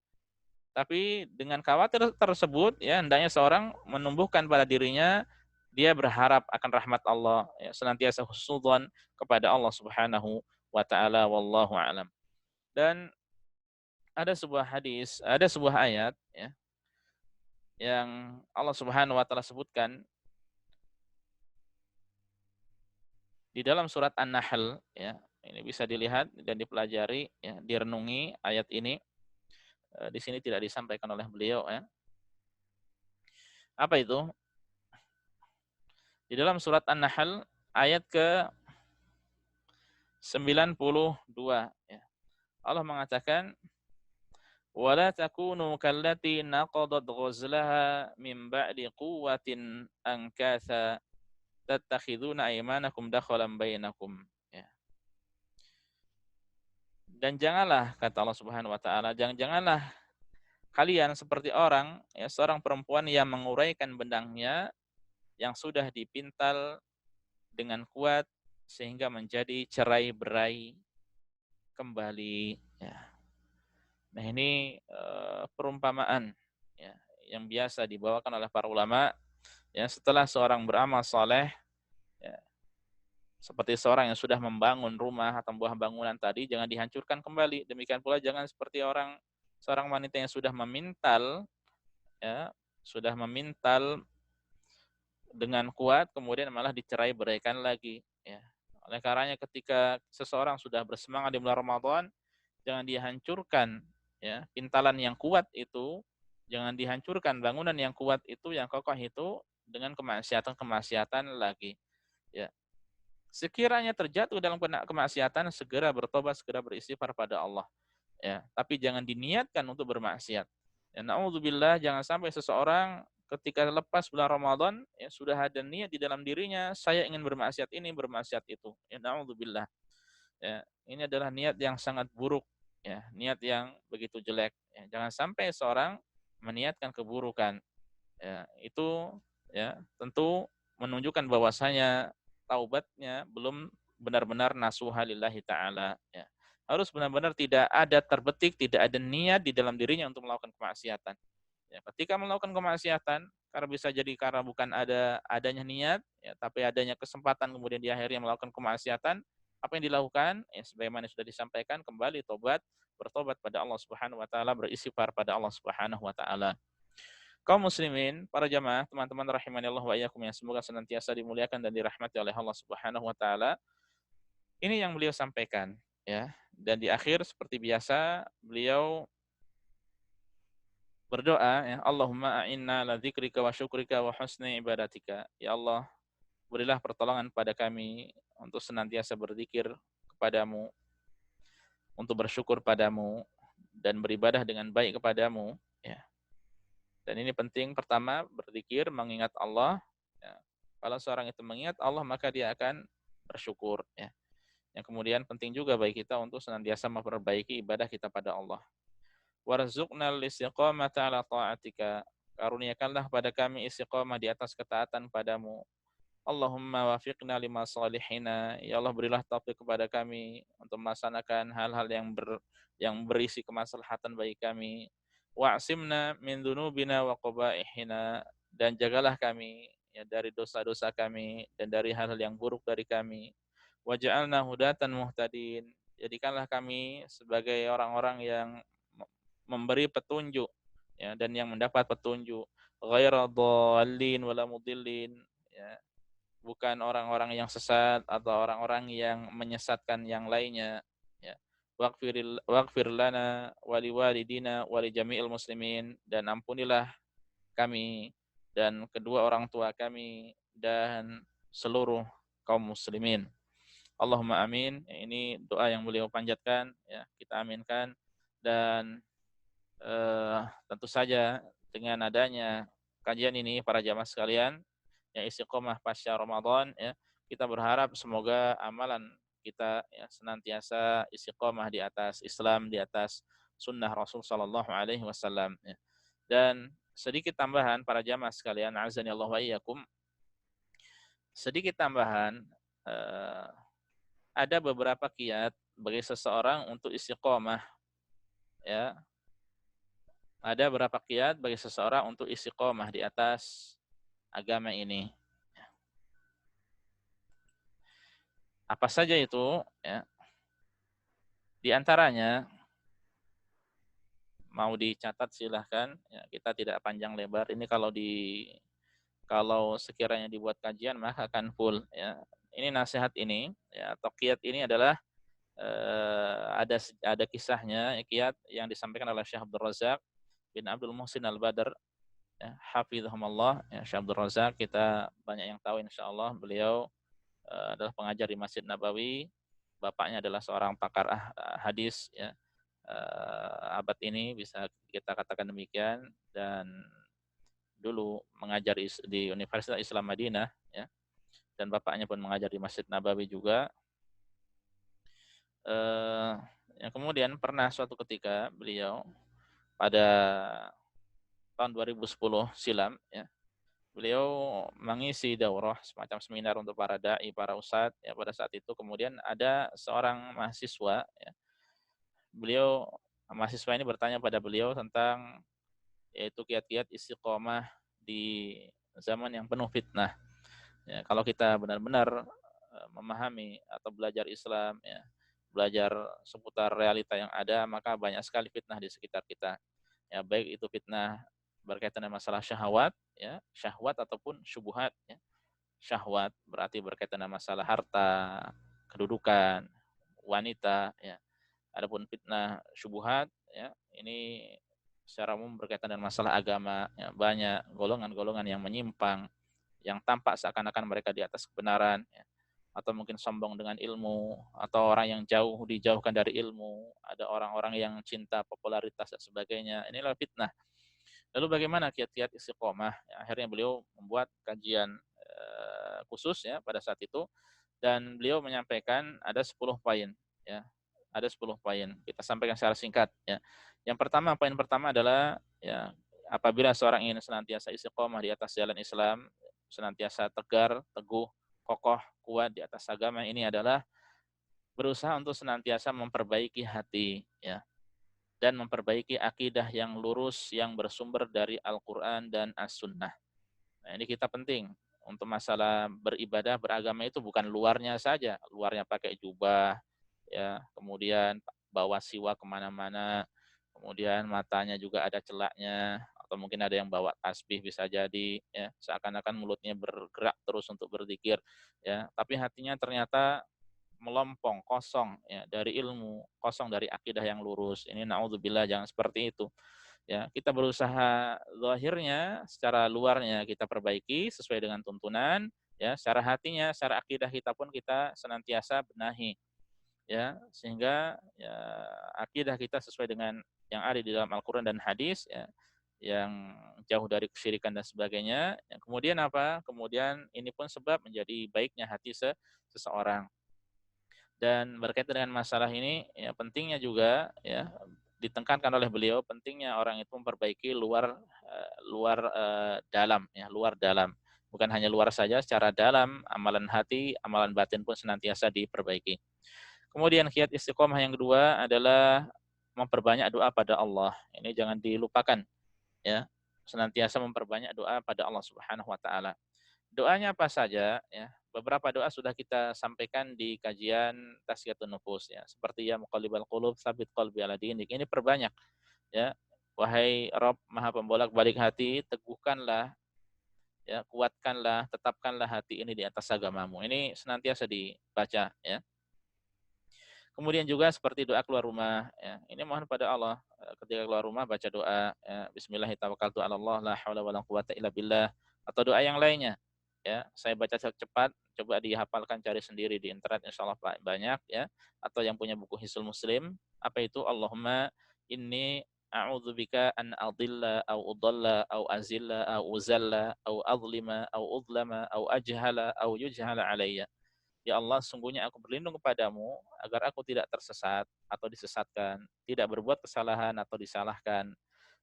Tapi dengan khawatir tersebut, ya, hendaknya seorang menumbuhkan pada dirinya dia berharap akan rahmat Allah, ya, senantiasa husnudzon kepada Allah Subhanahu wa taala, wallahu alam. Dan ada sebuah hadis, ada sebuah ayat, ya, yang Allah Subhanahu wa taala sebutkan di dalam surat An-Nahl, ya. Ini bisa dilihat dan dipelajari, ya, direnungi ayat ini. Di sini tidak disampaikan oleh beliau, ya. Apa itu? Di dalam surat An-Nahl ayat ke-92, ya. Allah mengatakan wala takunu kallati naqadat ghazlaha min ba'di quwwatin ankatha tattakhiduna aymanakum dakhalan bainakum, ya. Dan janganlah, kata Allah Subhanahu wa taala, janganlah kalian seperti orang, ya, seorang perempuan yang menguraikan benangnya yang sudah dipintal dengan kuat sehingga menjadi cerai-berai kembali, ya. Nah, ini perumpamaan, ya, yang biasa dibawakan oleh para ulama, ya, setelah seorang beramal soleh, ya, seperti seorang yang sudah membangun rumah atau buah bangunan tadi, jangan dihancurkan kembali. Demikian pula jangan seperti seorang wanita yang sudah memintal, ya, sudah memintal dengan kuat, kemudian malah dicerai beraikan lagi, ya. Oleh karenanya ketika seseorang sudah bersemangat di bulan Ramadan, jangan dihancurkan, ya, pintalan yang kuat itu, jangan dihancurkan bangunan yang kuat itu, yang kokoh itu dengan kemaksiatan-kemaksiatan lagi, ya. Sekiranya terjatuh dalam kemaksiatan, segera bertobat, segera beristighfar pada Allah, ya. Tapi jangan diniatkan untuk bermaksiat. Ya, naudzubillah, jangan sampai seseorang ketika lepas bulan Ramadan, ya, sudah ada niat di dalam dirinya, saya ingin bermaksiat ini, bermaksiat itu. Ya, naudzubillah. Ya, ini adalah niat yang sangat buruk, ya, niat yang begitu jelek. Ya, jangan sampai seorang meniatkan keburukan. Ya, itu, ya, tentu menunjukkan bahwasanya taubatnya belum benar-benar nasuha lillahi ta'ala, ya. Harus benar-benar tidak ada terbetik, tidak ada niat di dalam dirinya untuk melakukan kemaksiatan. Ya, ketika melakukan kemaksiatan, karena bisa jadi karena bukan adanya niat, ya, tapi adanya kesempatan kemudian di akhirnya melakukan kemaksiatan, apa yang dilakukan? Ya, sebagaimana sudah disampaikan, kembali tobat, bertobat pada Allah Subhanahu wa taala, beristighfar pada Allah Subhanahu wa taala. Kaum muslimin, para jamaah, teman-teman rahimani Allah wa iyyakum yang semoga senantiasa dimuliakan dan dirahmati oleh Allah Subhanahu wa taala. Ini yang beliau sampaikan, ya. Dan di akhir seperti biasa beliau berdoa, ya, Allahumma a'inna ala dzikrika wa syukrika wa husni ibadatika. Ya Allah, berilah pertolongan pada kami untuk senantiasa berzikir kepadamu, untuk bersyukur padamu dan beribadah dengan baik kepadamu, ya. Dan ini penting, pertama berzikir, mengingat Allah, ya. Kalau seorang itu mengingat Allah, maka dia akan bersyukur, ya. Yang kemudian penting juga bagi kita untuk senantiasa memperbaiki ibadah kita pada Allah. Warzuqnal istiqamata ala ta'atika. Karuniakanlah pada kami istiqamah di atas ketaatan padamu. Allahumma wafiqna lima salihina. Ya Allah, berilah taufik kepada kami untuk melaksanakan hal-hal yang berisi kemaslahatan bagi kami. wa'simna min dzunubina wa qabaihina, dan jagalah kami ya dari dosa-dosa kami dan dari hal-hal yang buruk dari kami. Waj'alna hudatan muhtadin, jadikanlah kami sebagai orang-orang yang memberi petunjuk ya dan yang mendapat petunjuk, ghaira dhallin wala mudillin, ya, bukan orang-orang yang sesat atau orang-orang yang menyesatkan yang lainnya, ya. Waghfir lana wa liwalidina wa li jami'il muslimin, dan ampunilah kami dan kedua orang tua kami dan seluruh kaum muslimin. Allahumma amin. Ini doa yang beliau panjatkan, ya, kita aminkan. Dan tentu saja dengan adanya kajian ini para jamaah sekalian yang istiqomah pasca Ramadan, ya, kita berharap semoga amalan kita ya senantiasa istiqomah di atas Islam, di atas sunnah Rasul sallallahu alaihi wasallam, ya. Dan sedikit tambahan para jamaah sekalian, azani Allah wa iyyakum, sedikit tambahan, eh, ada beberapa kiat bagi seseorang untuk istiqomah, ya. Ada beberapa kiat bagi seseorang untuk istiqomah di atas agama ini. Apa saja itu? Ya. Di antaranya, mau dicatat silahkan. Ya, kita tidak panjang lebar. Ini kalau sekiranya dibuat kajian maka akan full. Ya. Ini nasihat ini, ya, atau kiat ini adalah ada kisahnya, kiat yang disampaikan oleh Syekh Abdul Razak bin Abdul Muhsin Al-Badr, ya, hafizahumullah. Ya, Syekh Abdul Razak kita banyak yang tahu insyaallah, beliau adalah pengajar di Masjid Nabawi. Bapaknya adalah seorang pakar hadis, ya, abad ini bisa kita katakan demikian, dan dulu mengajar di Universitas Islam Madinah, ya, dan bapaknya pun mengajar di Masjid Nabawi juga. Yang kemudian pernah suatu ketika beliau pada tahun 2010 silam, ya, beliau mengisi daurah semacam seminar untuk para dai, para ustadz, ya. Pada saat itu kemudian ada seorang mahasiswa, ya, mahasiswa ini bertanya pada beliau tentang yaitu kiat-kiat istiqomah di zaman yang penuh fitnah. Ya, kalau kita benar-benar memahami atau belajar Islam, ya, belajar seputar realita yang ada, maka banyak sekali fitnah di sekitar kita. Ya, baik itu fitnah berkaitan dengan masalah syahwat, ya, syahwat ataupun syubhat, ya. Syahwat berarti berkaitan dengan masalah harta, kedudukan, wanita, ya. Adapun fitnah syubhat, ya, ini secara umum berkaitan dengan masalah agama, ya, banyak golongan-golongan yang menyimpang, yang tampak seakan-akan mereka di atas kebenaran, ya, atau mungkin sombong dengan ilmu, atau orang yang dijauhkan dari ilmu, ada orang-orang yang cinta popularitas dan sebagainya. Inilah fitnah. Lalu bagaimana kiat-kiat istiqomah? Ya, akhirnya beliau membuat kajian khusus, ya, pada saat itu, dan beliau menyampaikan ada 10 poin, ya. Ada 10 poin. Kita sampaikan secara singkat, ya. Yang pertama, poin pertama adalah, ya, apabila seorang ingin senantiasa istiqomah di atas jalan Islam, senantiasa tegar, teguh, kokoh, kuat di atas agama ini adalah berusaha untuk senantiasa memperbaiki hati, ya, dan memperbaiki akidah yang lurus yang bersumber dari Al-Qur'an dan As-Sunnah. Nah, ini kita penting untuk masalah beribadah, beragama itu bukan luarnya saja, luarnya pakai jubah, ya, kemudian bawa siwak kemana-mana, kemudian matanya juga ada celaknya, atau mungkin ada yang bawa tasbih bisa jadi, ya, seakan-akan mulutnya bergerak terus untuk berzikir, ya, tapi hatinya ternyata melompong, kosong, ya, dari ilmu, kosong dari akidah yang lurus. Ini naudzubillah, jangan seperti itu. Ya, kita berusaha zahirnya, secara luarnya kita perbaiki sesuai dengan tuntunan, ya, secara hatinya, secara akidah kita pun kita senantiasa benahi, ya, sehingga ya akidah kita sesuai dengan yang ada di dalam Al-Qur'an dan hadis, ya, yang jauh dari kesyirikan dan sebagainya. Yang kemudian apa? Kemudian ini pun sebab menjadi baiknya hati seseorang. Dan berkaitan dengan masalah ini, ya, pentingnya juga, ya, ditekankan oleh beliau pentingnya orang itu memperbaiki dalam, ya, luar dalam, bukan hanya luar saja, secara dalam amalan hati, amalan batin pun senantiasa diperbaiki. Kemudian kiat istiqomah yang kedua adalah memperbanyak doa pada Allah. Ini jangan dilupakan ya. Senantiasa memperbanyak doa pada Allah Subhanahu wa taala. Doanya apa saja ya? Beberapa doa sudah kita sampaikan di kajian Tazkiyatun Nufus ya. Seperti ya muqallibal qulub tsabit qalbi ala dinik. Ini perbanyak ya. Wahai Rabb Maha pembolak-balik hati, teguhkanlah ya, kuatkanlah, tetapkanlah hati ini di atas agamamu. Ini senantiasa dibaca ya. Kemudian juga seperti doa keluar rumah ya. Ini mohon pada Allah ketika keluar rumah baca doa ya, bismillahirrahmanirrahim la haula wala quwata illa billah, atau doa yang lainnya. Ya, saya baca cepat, coba dihafalkan, cari sendiri di internet insyaallah banyak ya, atau yang punya buku Hisnul Muslim, apa itu Allahumma inni a'udzubika an adilla au udalla au azilla au uzalla au adlima au udlama au ajhala au yujhala alayya. Ya Allah, sungguhnya aku berlindung kepadamu agar aku tidak tersesat atau disesatkan, tidak berbuat kesalahan atau disalahkan,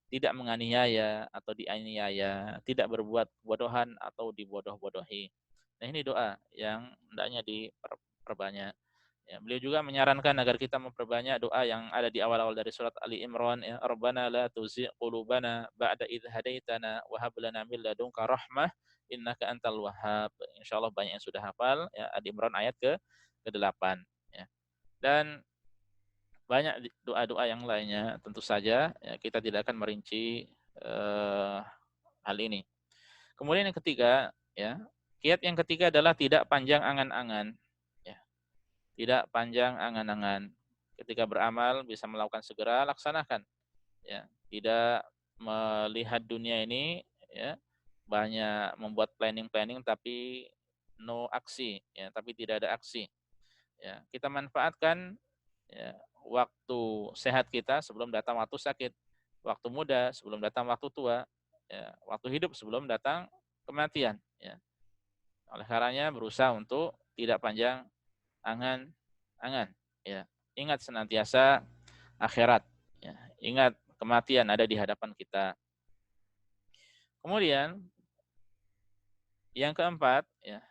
tidak menganiaya atau dianiaya, tidak berbuat kebodohan atau dibodoh-bodohi. Nah, ini doa yang hendaknya diperbanyak. Ya, beliau juga menyarankan agar kita memperbanyak doa yang ada di awal-awal dari surat Ali Imran ya, Rabbana la tuzigh qulubana ba'da idh hadaitana wa hab lana min ladunka rahmah innaka antal wahhab. Insyaallah banyak yang sudah hafal ya, Ali Imran ayat ke-8 ya. Dan banyak doa-doa yang lainnya tentu saja ya, kita tidak akan merinci hal ini. Kemudian yang ketiga ya, kiat yang ketiga adalah tidak panjang angan-angan. Tidak panjang angan-angan. Ketika beramal bisa melakukan segera laksanakan. Ya, tidak melihat dunia ini ya banyak membuat planning-planning tapi no aksi ya, tapi tidak ada aksi. Ya, kita manfaatkan ya, waktu sehat kita sebelum datang waktu sakit, waktu muda sebelum datang waktu tua, ya, waktu hidup sebelum datang kematian. Ya. Oleh karenanya berusaha untuk tidak panjang angan-angan. Ya. Ingat senantiasa akhirat. Ya. Ingat kematian ada di hadapan kita. Kemudian yang keempat, ya,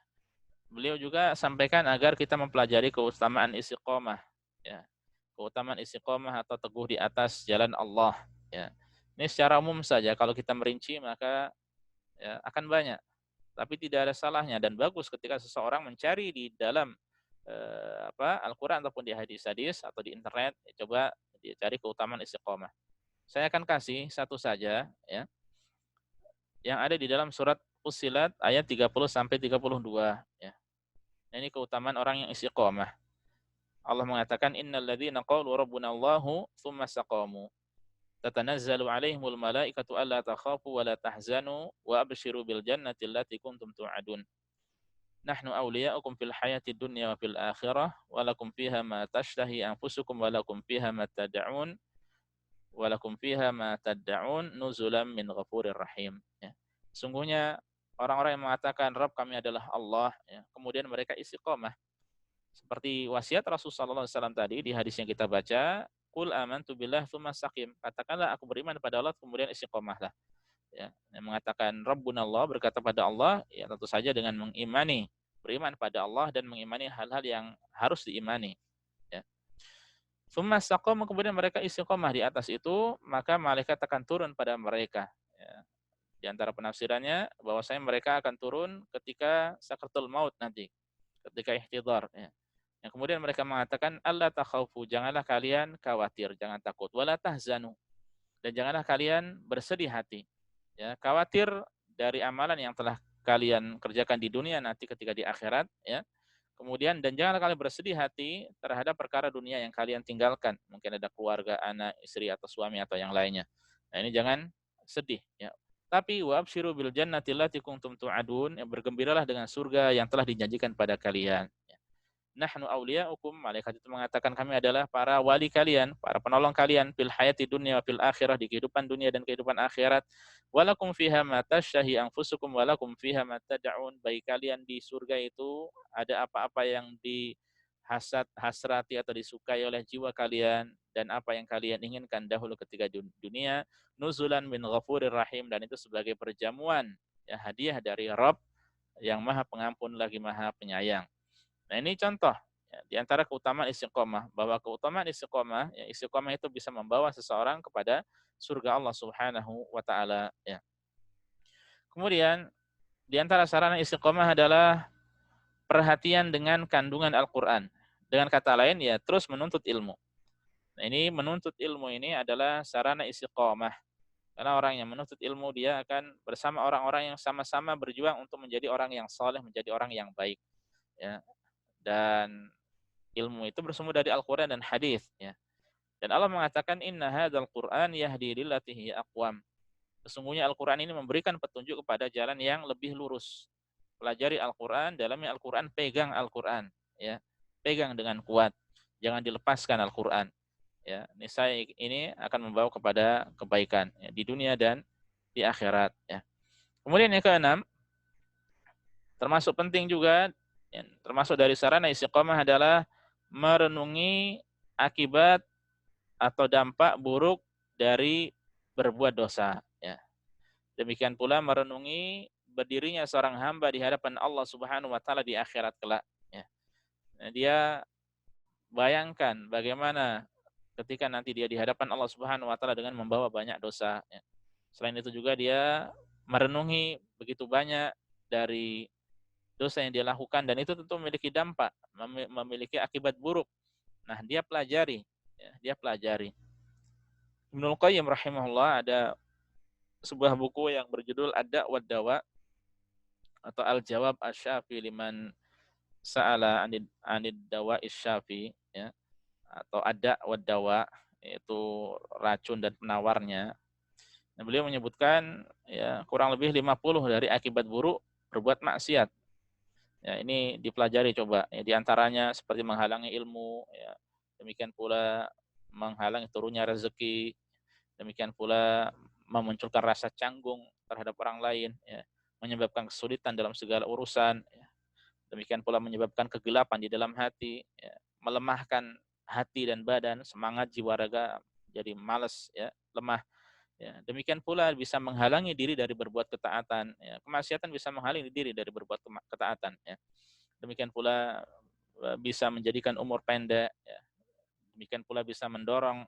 beliau juga sampaikan agar kita mempelajari keutamaan istiqomah. Ya. Keutamaan istiqomah atau teguh di atas jalan Allah. Ya. Ini secara umum saja, kalau kita merinci maka ya, akan banyak. Tapi tidak ada salahnya dan bagus ketika seseorang mencari di dalam Al-Quran ataupun di hadis-hadis atau di internet, ya, coba dicari keutamaan istiqomah. Saya akan kasih satu saja ya, yang ada di dalam surat Fussilat ayat 30 sampai 32 ya. Ini keutamaan orang yang istiqomah. Allah mengatakan innalladzina qalu rabbuna Allahu tsumma istaqamu tatanazzalu alaihimul malaikatu alla takhafu wa la tahzanu wa abshiru bil jannati allati kuntum tu'adun. Nahnu awliya'ukum fil hayati dunya wa fil akhirah wa lakum fiha ma tashtahi anfusukum wa lakum fiha ma tad'un wa lakum fiha ma tad'un nuzulam min ghafurir rahim. Ya. Sungguhnya orang-orang yang mengatakan Rabb kami adalah Allah ya, kemudian mereka istiqomah seperti wasiat Rasulullah SAW tadi di hadis yang kita baca, qul amantu billah tsumma istaqim. Katakanlah aku beriman kepada Allah kemudian istiqomahlah. Ya, yang mengatakan Rabbunallah berkata pada Allah ya tentu saja dengan mengimani, beriman pada Allah dan mengimani hal-hal yang harus diimani ya. Tsumma istaqamu kemudian mereka istiqomah di atas itu, maka malaikat akan turun pada mereka ya. Di antara penafsirannya bahwasanya mereka akan turun ketika sakratul maut nanti, ketika ihtidhar ya. Yang kemudian mereka mengatakan Allah takhaufu, janganlah kalian khawatir, jangan takut, wala tahzanu, dan janganlah kalian bersedih hati. Ya, khawatir dari amalan yang telah kalian kerjakan di dunia nanti ketika di akhirat ya. Kemudian dan janganlah kalian bersedih hati terhadap perkara dunia yang kalian tinggalkan. Mungkin ada keluarga, anak, istri atau suami atau yang lainnya. Nah, ini jangan sedih ya. Tapi wa absyiru bil jannati allati kuntum tu'adun, bergembiralah dengan surga yang telah dijanjikan pada kalian. Nahnu awliya'ukum, malaikat itu mengatakan kami adalah para wali kalian, para penolong kalian fil hayati dunya wa fil akhirah, di kehidupan dunia dan kehidupan akhirat. Walakum fiha ma tashtahi anfusukum walakum fiha ma tad'un, bagi kalian di surga itu ada apa-apa yang hasrati atau disukai oleh jiwa kalian dan apa yang kalian inginkan dahulu ketika dunia. Nuzulan min ghafurir rahim, dan itu sebagai perjamuan ya, hadiah dari Rabb yang Maha Pengampun lagi Maha Penyayang. Nah, ini contoh Ya, di antara keutamaan istiqomah, bahwa keutamaan istiqomah, ya, istiqomah itu bisa membawa seseorang kepada surga Allah Subhanahu wa taala, ya. Kemudian di antara sarana istiqomah adalah perhatian dengan kandungan Al-Qur'an. Dengan kata lain ya terus menuntut ilmu. Nah, ini menuntut ilmu ini adalah sarana istiqomah. Karena orang yang menuntut ilmu dia akan bersama orang-orang yang sama-sama berjuang untuk menjadi orang yang saleh, menjadi orang yang baik, ya. Dan ilmu itu bersumber dari Al-Qur'an dan hadis, ya. Dan Allah mengatakan inna hadzal Qur'an yahdi lillati hiya aqwam. Sesungguhnya Al-Qur'an ini memberikan petunjuk kepada jalan yang lebih lurus. Pelajari Al-Qur'an, dalami Al-Qur'an, pegang Al-Qur'an, ya. Pegang dengan kuat. Jangan dilepaskan Al-Qur'an. Ya, niscaya ini akan membawa kepada kebaikan, ya, di dunia dan di akhirat, ya. Kemudian yang keenam, termasuk penting juga, ya, termasuk dari sarana istiqomah adalah merenungi akibat atau dampak buruk dari berbuat dosa, ya. Demikian pula merenungi berdirinya seorang hamba di hadapan Allah Subhanahu wa taala di akhirat kelak, ya. Nah, dia bayangkan bagaimana ketika nanti dia di hadapan Allah Subhanahu wa taala dengan membawa banyak dosa, ya. Selain itu juga dia merenungi begitu banyak dari dosa yang dia lakukan dan itu tentu memiliki dampak, memiliki akibat buruk. Nah, dia pelajari, ya, dia pelajari. Ibnul Qayyim rahimahullah ada sebuah buku yang berjudul Ad-Da' wad Dawa atau Al-Jawab Asy-Syafi liman Sa'ala anid dawa isyafi, ya, atau Ad-Da' wad Dawa, yaitu racun dan penawarnya. Nah, beliau menyebutkan ya kurang lebih 50 dari akibat buruk berbuat maksiat. Ya, ini dipelajari coba. Ya, di antaranya seperti menghalangi ilmu, ya. Demikian pula menghalangi turunnya rezeki. Demikian pula memunculkan rasa canggung terhadap orang lain, ya. Menyebabkan kesulitan dalam segala urusan, ya. Demikian pula menyebabkan kegelapan di dalam hati, ya. Melemahkan hati dan badan, semangat jiwa raga jadi malas, ya, lemah. Ya, demikian pula bisa menghalangi diri dari berbuat ketaatan. Ya, kemaksiatan bisa menghalangi diri dari berbuat ketaatan. Ya. Demikian pula bisa menjadikan umur pendek. Ya. Demikian pula bisa mendorong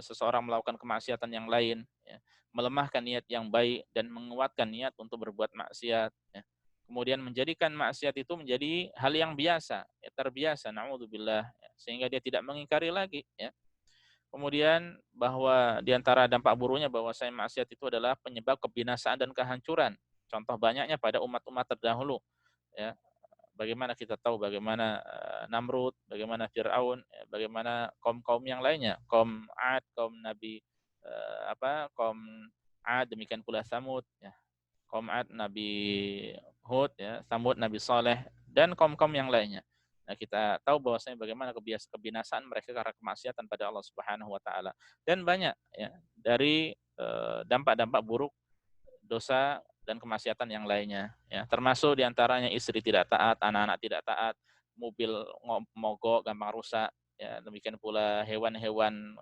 seseorang melakukan kemaksiatan yang lain. Ya. Melemahkan niat yang baik dan menguatkan niat untuk berbuat maksiat. Ya. Kemudian menjadikan maksiat itu menjadi hal yang biasa, ya, terbiasa. Na'udzubillah. Ya. Sehingga dia tidak mengingkari lagi. Ya. Kemudian bahwa di antara dampak buruknya bahwasanya maksiat itu adalah penyebab kebinasaan dan kehancuran. Contoh banyaknya pada umat-umat terdahulu, ya. Bagaimana kita tahu bagaimana Namrud, bagaimana Firaun, ya, bagaimana kaum-kaum yang lainnya, kaum Ad, kaum Nabi kaum Ad, demikian pula Samud, ya. Kaum Ad Nabi Hud, ya, Samud Nabi Saleh dan kaum-kaum yang lainnya. Nah, kita tahu bahwasanya bagaimana kebinasaan mereka karena kemaksiatan pada Allah Subhanahu wa taala. Dan banyak, ya, dari dampak-dampak buruk dosa dan kemaksiatan yang lainnya, ya. Termasuk diantaranya istri tidak taat, anak-anak tidak taat, mobil mogok gampang rusak, ya. Demikian pula hewan-hewan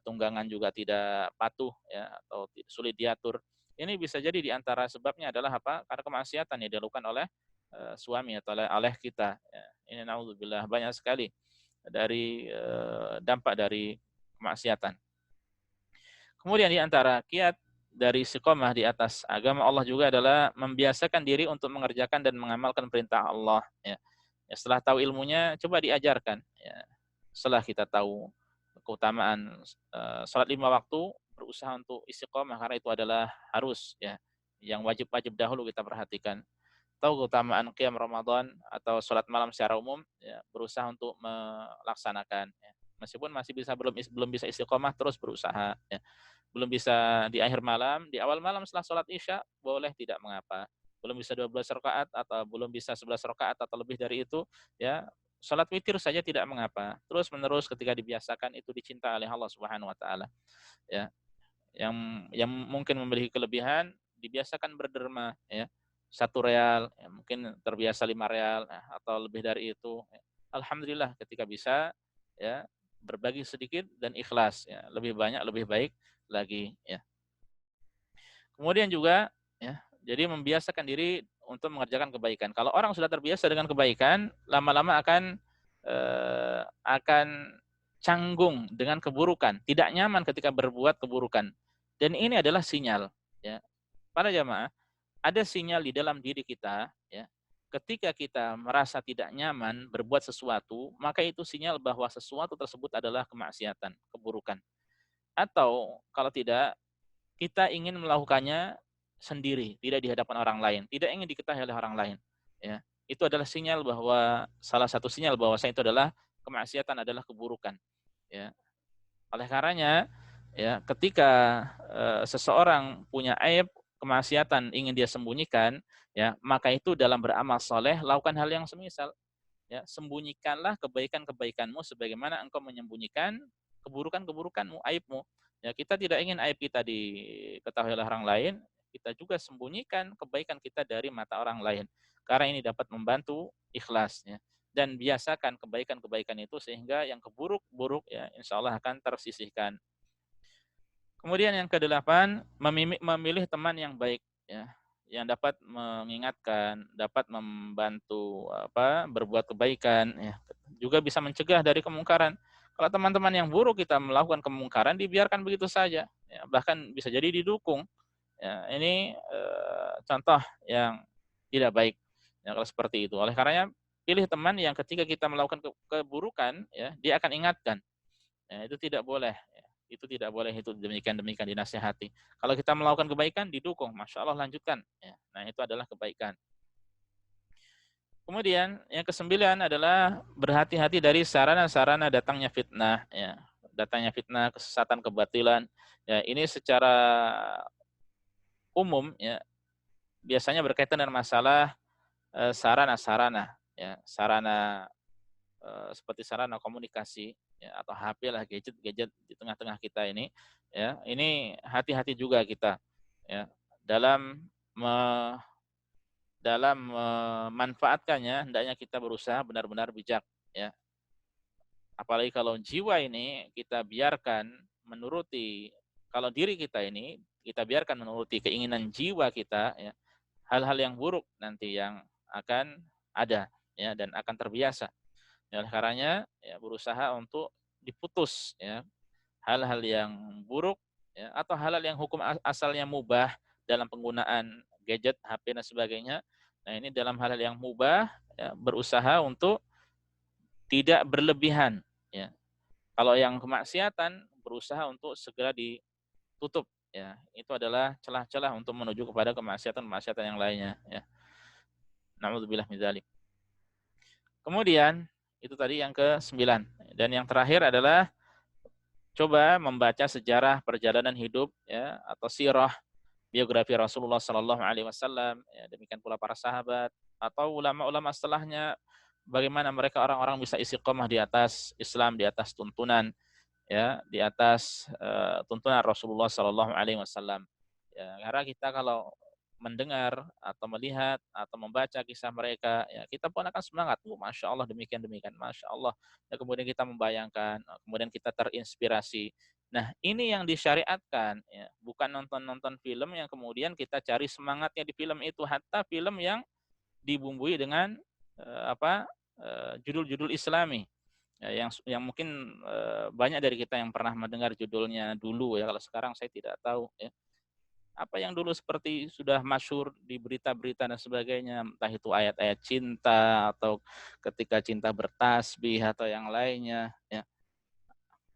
tunggangan juga tidak patuh, ya, atau sulit diatur. Ini bisa jadi diantara sebabnya adalah apa? Karena kemaksiatan yang dilakukan oleh suami atau oleh kita. Ya. Ini naudzubillah banyak sekali dari dampak dari kemaksiatan. Kemudian di antara kiat dari istiqomah di atas agama Allah juga adalah membiasakan diri untuk mengerjakan dan mengamalkan perintah Allah. Ya. Ya, setelah tahu ilmunya, coba diajarkan. Ya. Setelah kita tahu keutamaan sholat 5 waktu, berusaha untuk istiqomah karena itu adalah harus, ya, yang wajib-wajib dahulu kita perhatikan. Tahu keutamaan qiyam Ramadan atau sholat malam secara umum, ya, berusaha untuk melaksanakan. Ya. Meskipun masih belum bisa istiqomah, terus berusaha. Ya. Belum bisa di akhir malam, di awal malam setelah sholat isya, boleh, tidak mengapa. Belum bisa 12 rakaat atau belum bisa 11 rakaat atau lebih dari itu, ya, sholat witir saja tidak mengapa. Terus menerus ketika dibiasakan itu dicinta oleh Allah Subhanahu wa taala. Ya. Yang mungkin memiliki kelebihan dibiasakan berderma, ya. 1 real, ya, mungkin terbiasa 5 real, nah, atau lebih dari itu. Ya. Alhamdulillah ketika bisa, ya, berbagi sedikit dan ikhlas, ya, lebih banyak lebih baik lagi, ya. Kemudian juga, ya, jadi membiasakan diri untuk mengerjakan kebaikan. Kalau orang sudah terbiasa dengan kebaikan, lama-lama akan akan canggung dengan keburukan, tidak nyaman ketika berbuat keburukan. Dan ini adalah sinyal, ya. Para jamaah, ada sinyal di dalam diri kita, ya. Ketika kita merasa tidak nyaman berbuat sesuatu, maka itu sinyal bahwa sesuatu tersebut adalah kemaksiatan, keburukan. Atau kalau tidak, kita ingin melakukannya sendiri, tidak di hadapan orang lain, tidak ingin diketahui oleh orang lain, ya. Itu adalah sinyal bahwa salah satu sinyal bahwa itu adalah kemaksiatan, adalah keburukan, ya. Oleh karenanya, ya, ketika seseorang punya aib, kemaksiatan ingin dia sembunyikan, ya, maka itu dalam beramal soleh lakukan hal yang semisal, ya, sembunyikanlah kebaikan-kebaikanmu sebagaimana engkau menyembunyikan keburukan-keburukanmu, aibmu. Ya, kita tidak ingin aib kita diketahui oleh orang lain, kita juga sembunyikan kebaikan kita dari mata orang lain. Karena ini dapat membantu ikhlasnya. Dan biasakan kebaikan-kebaikan itu sehingga yang keburuk-buruk, ya, insya Allah akan tersisihkan. Kemudian yang kedelapan, memilih teman yang baik, ya, yang dapat mengingatkan, dapat membantu berbuat kebaikan, ya, juga bisa mencegah dari kemungkaran. Kalau teman-teman yang buruk kita melakukan kemungkaran, dibiarkan begitu saja, ya, bahkan bisa jadi didukung. Ya, ini contoh yang tidak baik, ya, kalau seperti itu. Oleh karenanya pilih teman yang ketika kita melakukan keburukan, ya, dia akan ingatkan. Ya, itu tidak boleh. Ya. Itu tidak boleh, itu demikian dinasihati. Kalau kita melakukan kebaikan, didukung. Masya Allah, lanjutkan. Ya. Nah, itu adalah kebaikan. Kemudian, yang kesembilan adalah berhati-hati dari sarana-sarana datangnya fitnah. Ya. Datangnya fitnah, kesesatan, kebatilan. Ya, ini secara umum, ya, biasanya berkaitan dengan masalah sarana-sarana. Ya. Sarana seperti sarana komunikasi, ya, atau HP lah, gadget-gadget di tengah-tengah kita ini, ya, ini hati-hati juga kita, ya, dalam memanfaatkannya. Hendaknya kita berusaha benar-benar bijak, ya. Apalagi kalau jiwa ini kita biarkan menuruti, kalau diri kita ini kita biarkan menuruti keinginan jiwa kita, ya, hal-hal yang buruk nanti yang akan ada, ya, dan akan terbiasa. Ya, oleh karenanya, ya, berusaha untuk diputus, ya, hal-hal yang buruk, ya, atau hal-hal yang hukum asalnya mubah dalam penggunaan gadget, HP dan sebagainya. Nah, ini dalam hal-hal yang mubah, ya, berusaha untuk tidak berlebihan, ya. Kalau yang kemaksiatan berusaha untuk segera ditutup, ya. Itu adalah celah-celah untuk menuju kepada kemaksiatan-kemaksiatan yang lainnya, ya. Na'udzubillah min dzalik. Kemudian itu tadi yang ke-9. Dan yang terakhir adalah coba membaca sejarah perjalanan hidup, ya, atau sirah, biografi Rasulullah Sallallahu Alaihi Wasallam. Ya, demikian pula para sahabat atau ulama-ulama setelahnya, bagaimana mereka orang-orang bisa istiqomah di atas Islam, di atas tuntunan, ya, di atas tuntunan Rasulullah Sallallahu Alaihi Wasallam. Ya, karena kita kalau mendengar atau melihat atau membaca kisah mereka, ya, kita pun akan semangat. Masya Allah, demikian, Masya Allah. Ya, kemudian kita membayangkan, kemudian kita terinspirasi. Nah, ini yang disyariatkan, ya, bukan nonton-nonton film yang kemudian kita cari semangatnya di film itu, hatta film yang dibumbui dengan judul-judul Islami. Ya, yang mungkin banyak dari kita yang pernah mendengar judulnya dulu, ya, kalau sekarang saya tidak tahu, ya. Apa yang dulu seperti sudah masyhur di berita-berita dan sebagainya, entah itu ayat-ayat cinta atau ketika cinta bertasbih atau yang lainnya, ya.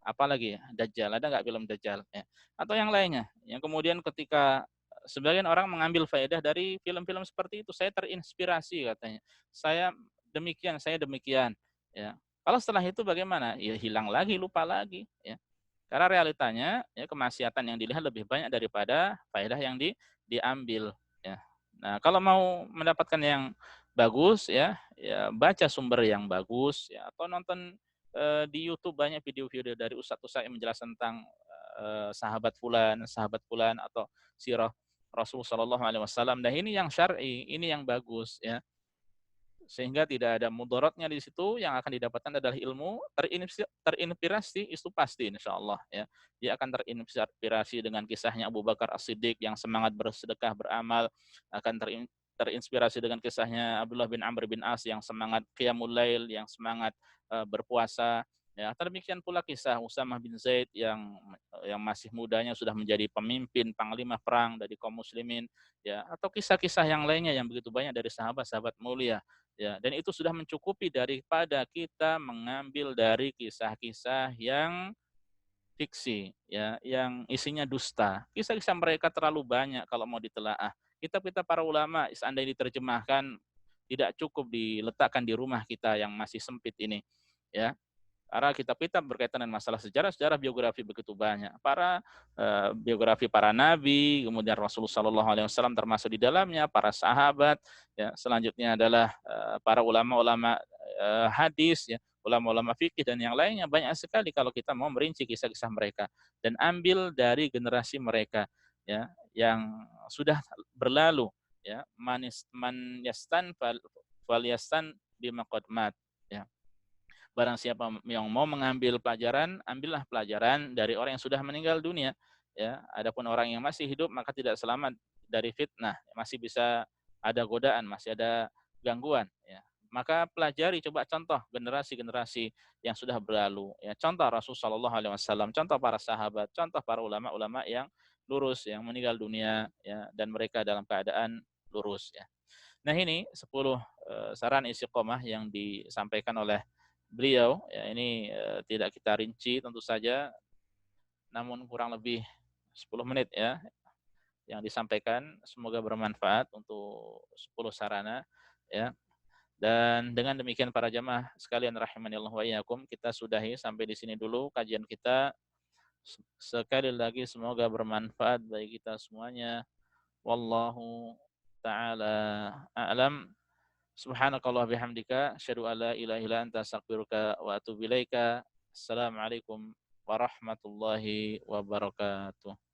Apalagi ya, Dajjal, ada nggak film Dajjal, ya. Atau yang lainnya, yang kemudian ketika sebagian orang mengambil faedah dari film-film seperti itu, saya terinspirasi katanya. Saya demikian, ya. Kalau setelah itu bagaimana? Ya hilang lagi, lupa lagi, ya. Karena realitanya, ya, kemaksiatan yang dilihat lebih banyak daripada faedah yang diambil, ya. Nah, kalau mau mendapatkan yang bagus, ya, ya baca sumber yang bagus, ya, atau nonton di YouTube banyak video-video dari ustadz-ustadz yang menjelaskan tentang sahabat fulan atau sirah Rasul Shallallahu Alaihi Wasallam. Dan ini yang syar'i, ini yang bagus, ya, sehingga tidak ada mudaratnya di situ. Yang akan didapatkan adalah ilmu, terinspirasi itu pasti, insya Allah, ya. Dia akan terinspirasi dengan kisahnya Abu Bakar As-Siddiq yang semangat bersedekah, beramal, akan terinspirasi dengan kisahnya Abdullah bin Amr bin As yang semangat qiyamul lail, yang semangat berpuasa. Ya, demikian pula kisah Usamah bin Zaid yang masih mudanya sudah menjadi pemimpin panglima perang dari kaum muslimin, ya, atau kisah-kisah yang lainnya yang begitu banyak dari sahabat-sahabat mulia, ya, dan itu sudah mencukupi daripada kita mengambil dari kisah-kisah yang fiksi, ya, yang isinya dusta. Kisah-kisah mereka terlalu banyak kalau mau ditelaah. Kitab-kitab para ulama seandainya diterjemahkan tidak cukup diletakkan di rumah kita yang masih sempit ini, ya. Karena kitab-kitab berkaitan dengan masalah sejarah biografi begitu banyak. Biografi para nabi, kemudian Rasulullah Shallallahu Alaihi Wasallam termasuk di dalamnya, para sahabat. Ya, selanjutnya adalah para ulama-ulama hadis, ya, ulama-ulama fikih dan yang lainnya, banyak sekali kalau kita mau merinci kisah-kisah mereka dan ambil dari generasi mereka, ya, yang sudah berlalu, ya, man yastan fal yastan bima qad mat, ya. Barang siapa yang mau mengambil pelajaran, ambillah pelajaran dari orang yang sudah meninggal dunia. Ya, adapun orang yang masih hidup maka tidak selamat dari fitnah, masih bisa ada godaan, masih ada gangguan. Ya. Maka pelajari, coba contoh generasi-generasi yang sudah berlalu. Ya, contoh Rasulullah Shallallahu Alaihi Wasallam, contoh para sahabat, contoh para ulama-ulama yang lurus, yang meninggal dunia, ya, dan mereka dalam keadaan lurus. Ya. Nah, ini 10 saran istiqomah yang disampaikan oleh beliau, ya, ini tidak kita rinci tentu saja, namun kurang lebih 10 menit, ya, yang disampaikan. Semoga bermanfaat untuk 10 sarana, ya. Dan dengan demikian para jamaah sekalian rahimanillah wa iyyakum, kita sudahi sampai di sini dulu kajian kita. Sekali lagi semoga bermanfaat bagi kita semuanya. Wallahu taala a'lam. Subhanakallah bihamdika asyhadu an la ilaha illa anta astaghfiruka wa atubu ilaika. Assalamualaikum warahmatullahi wabarakatuh.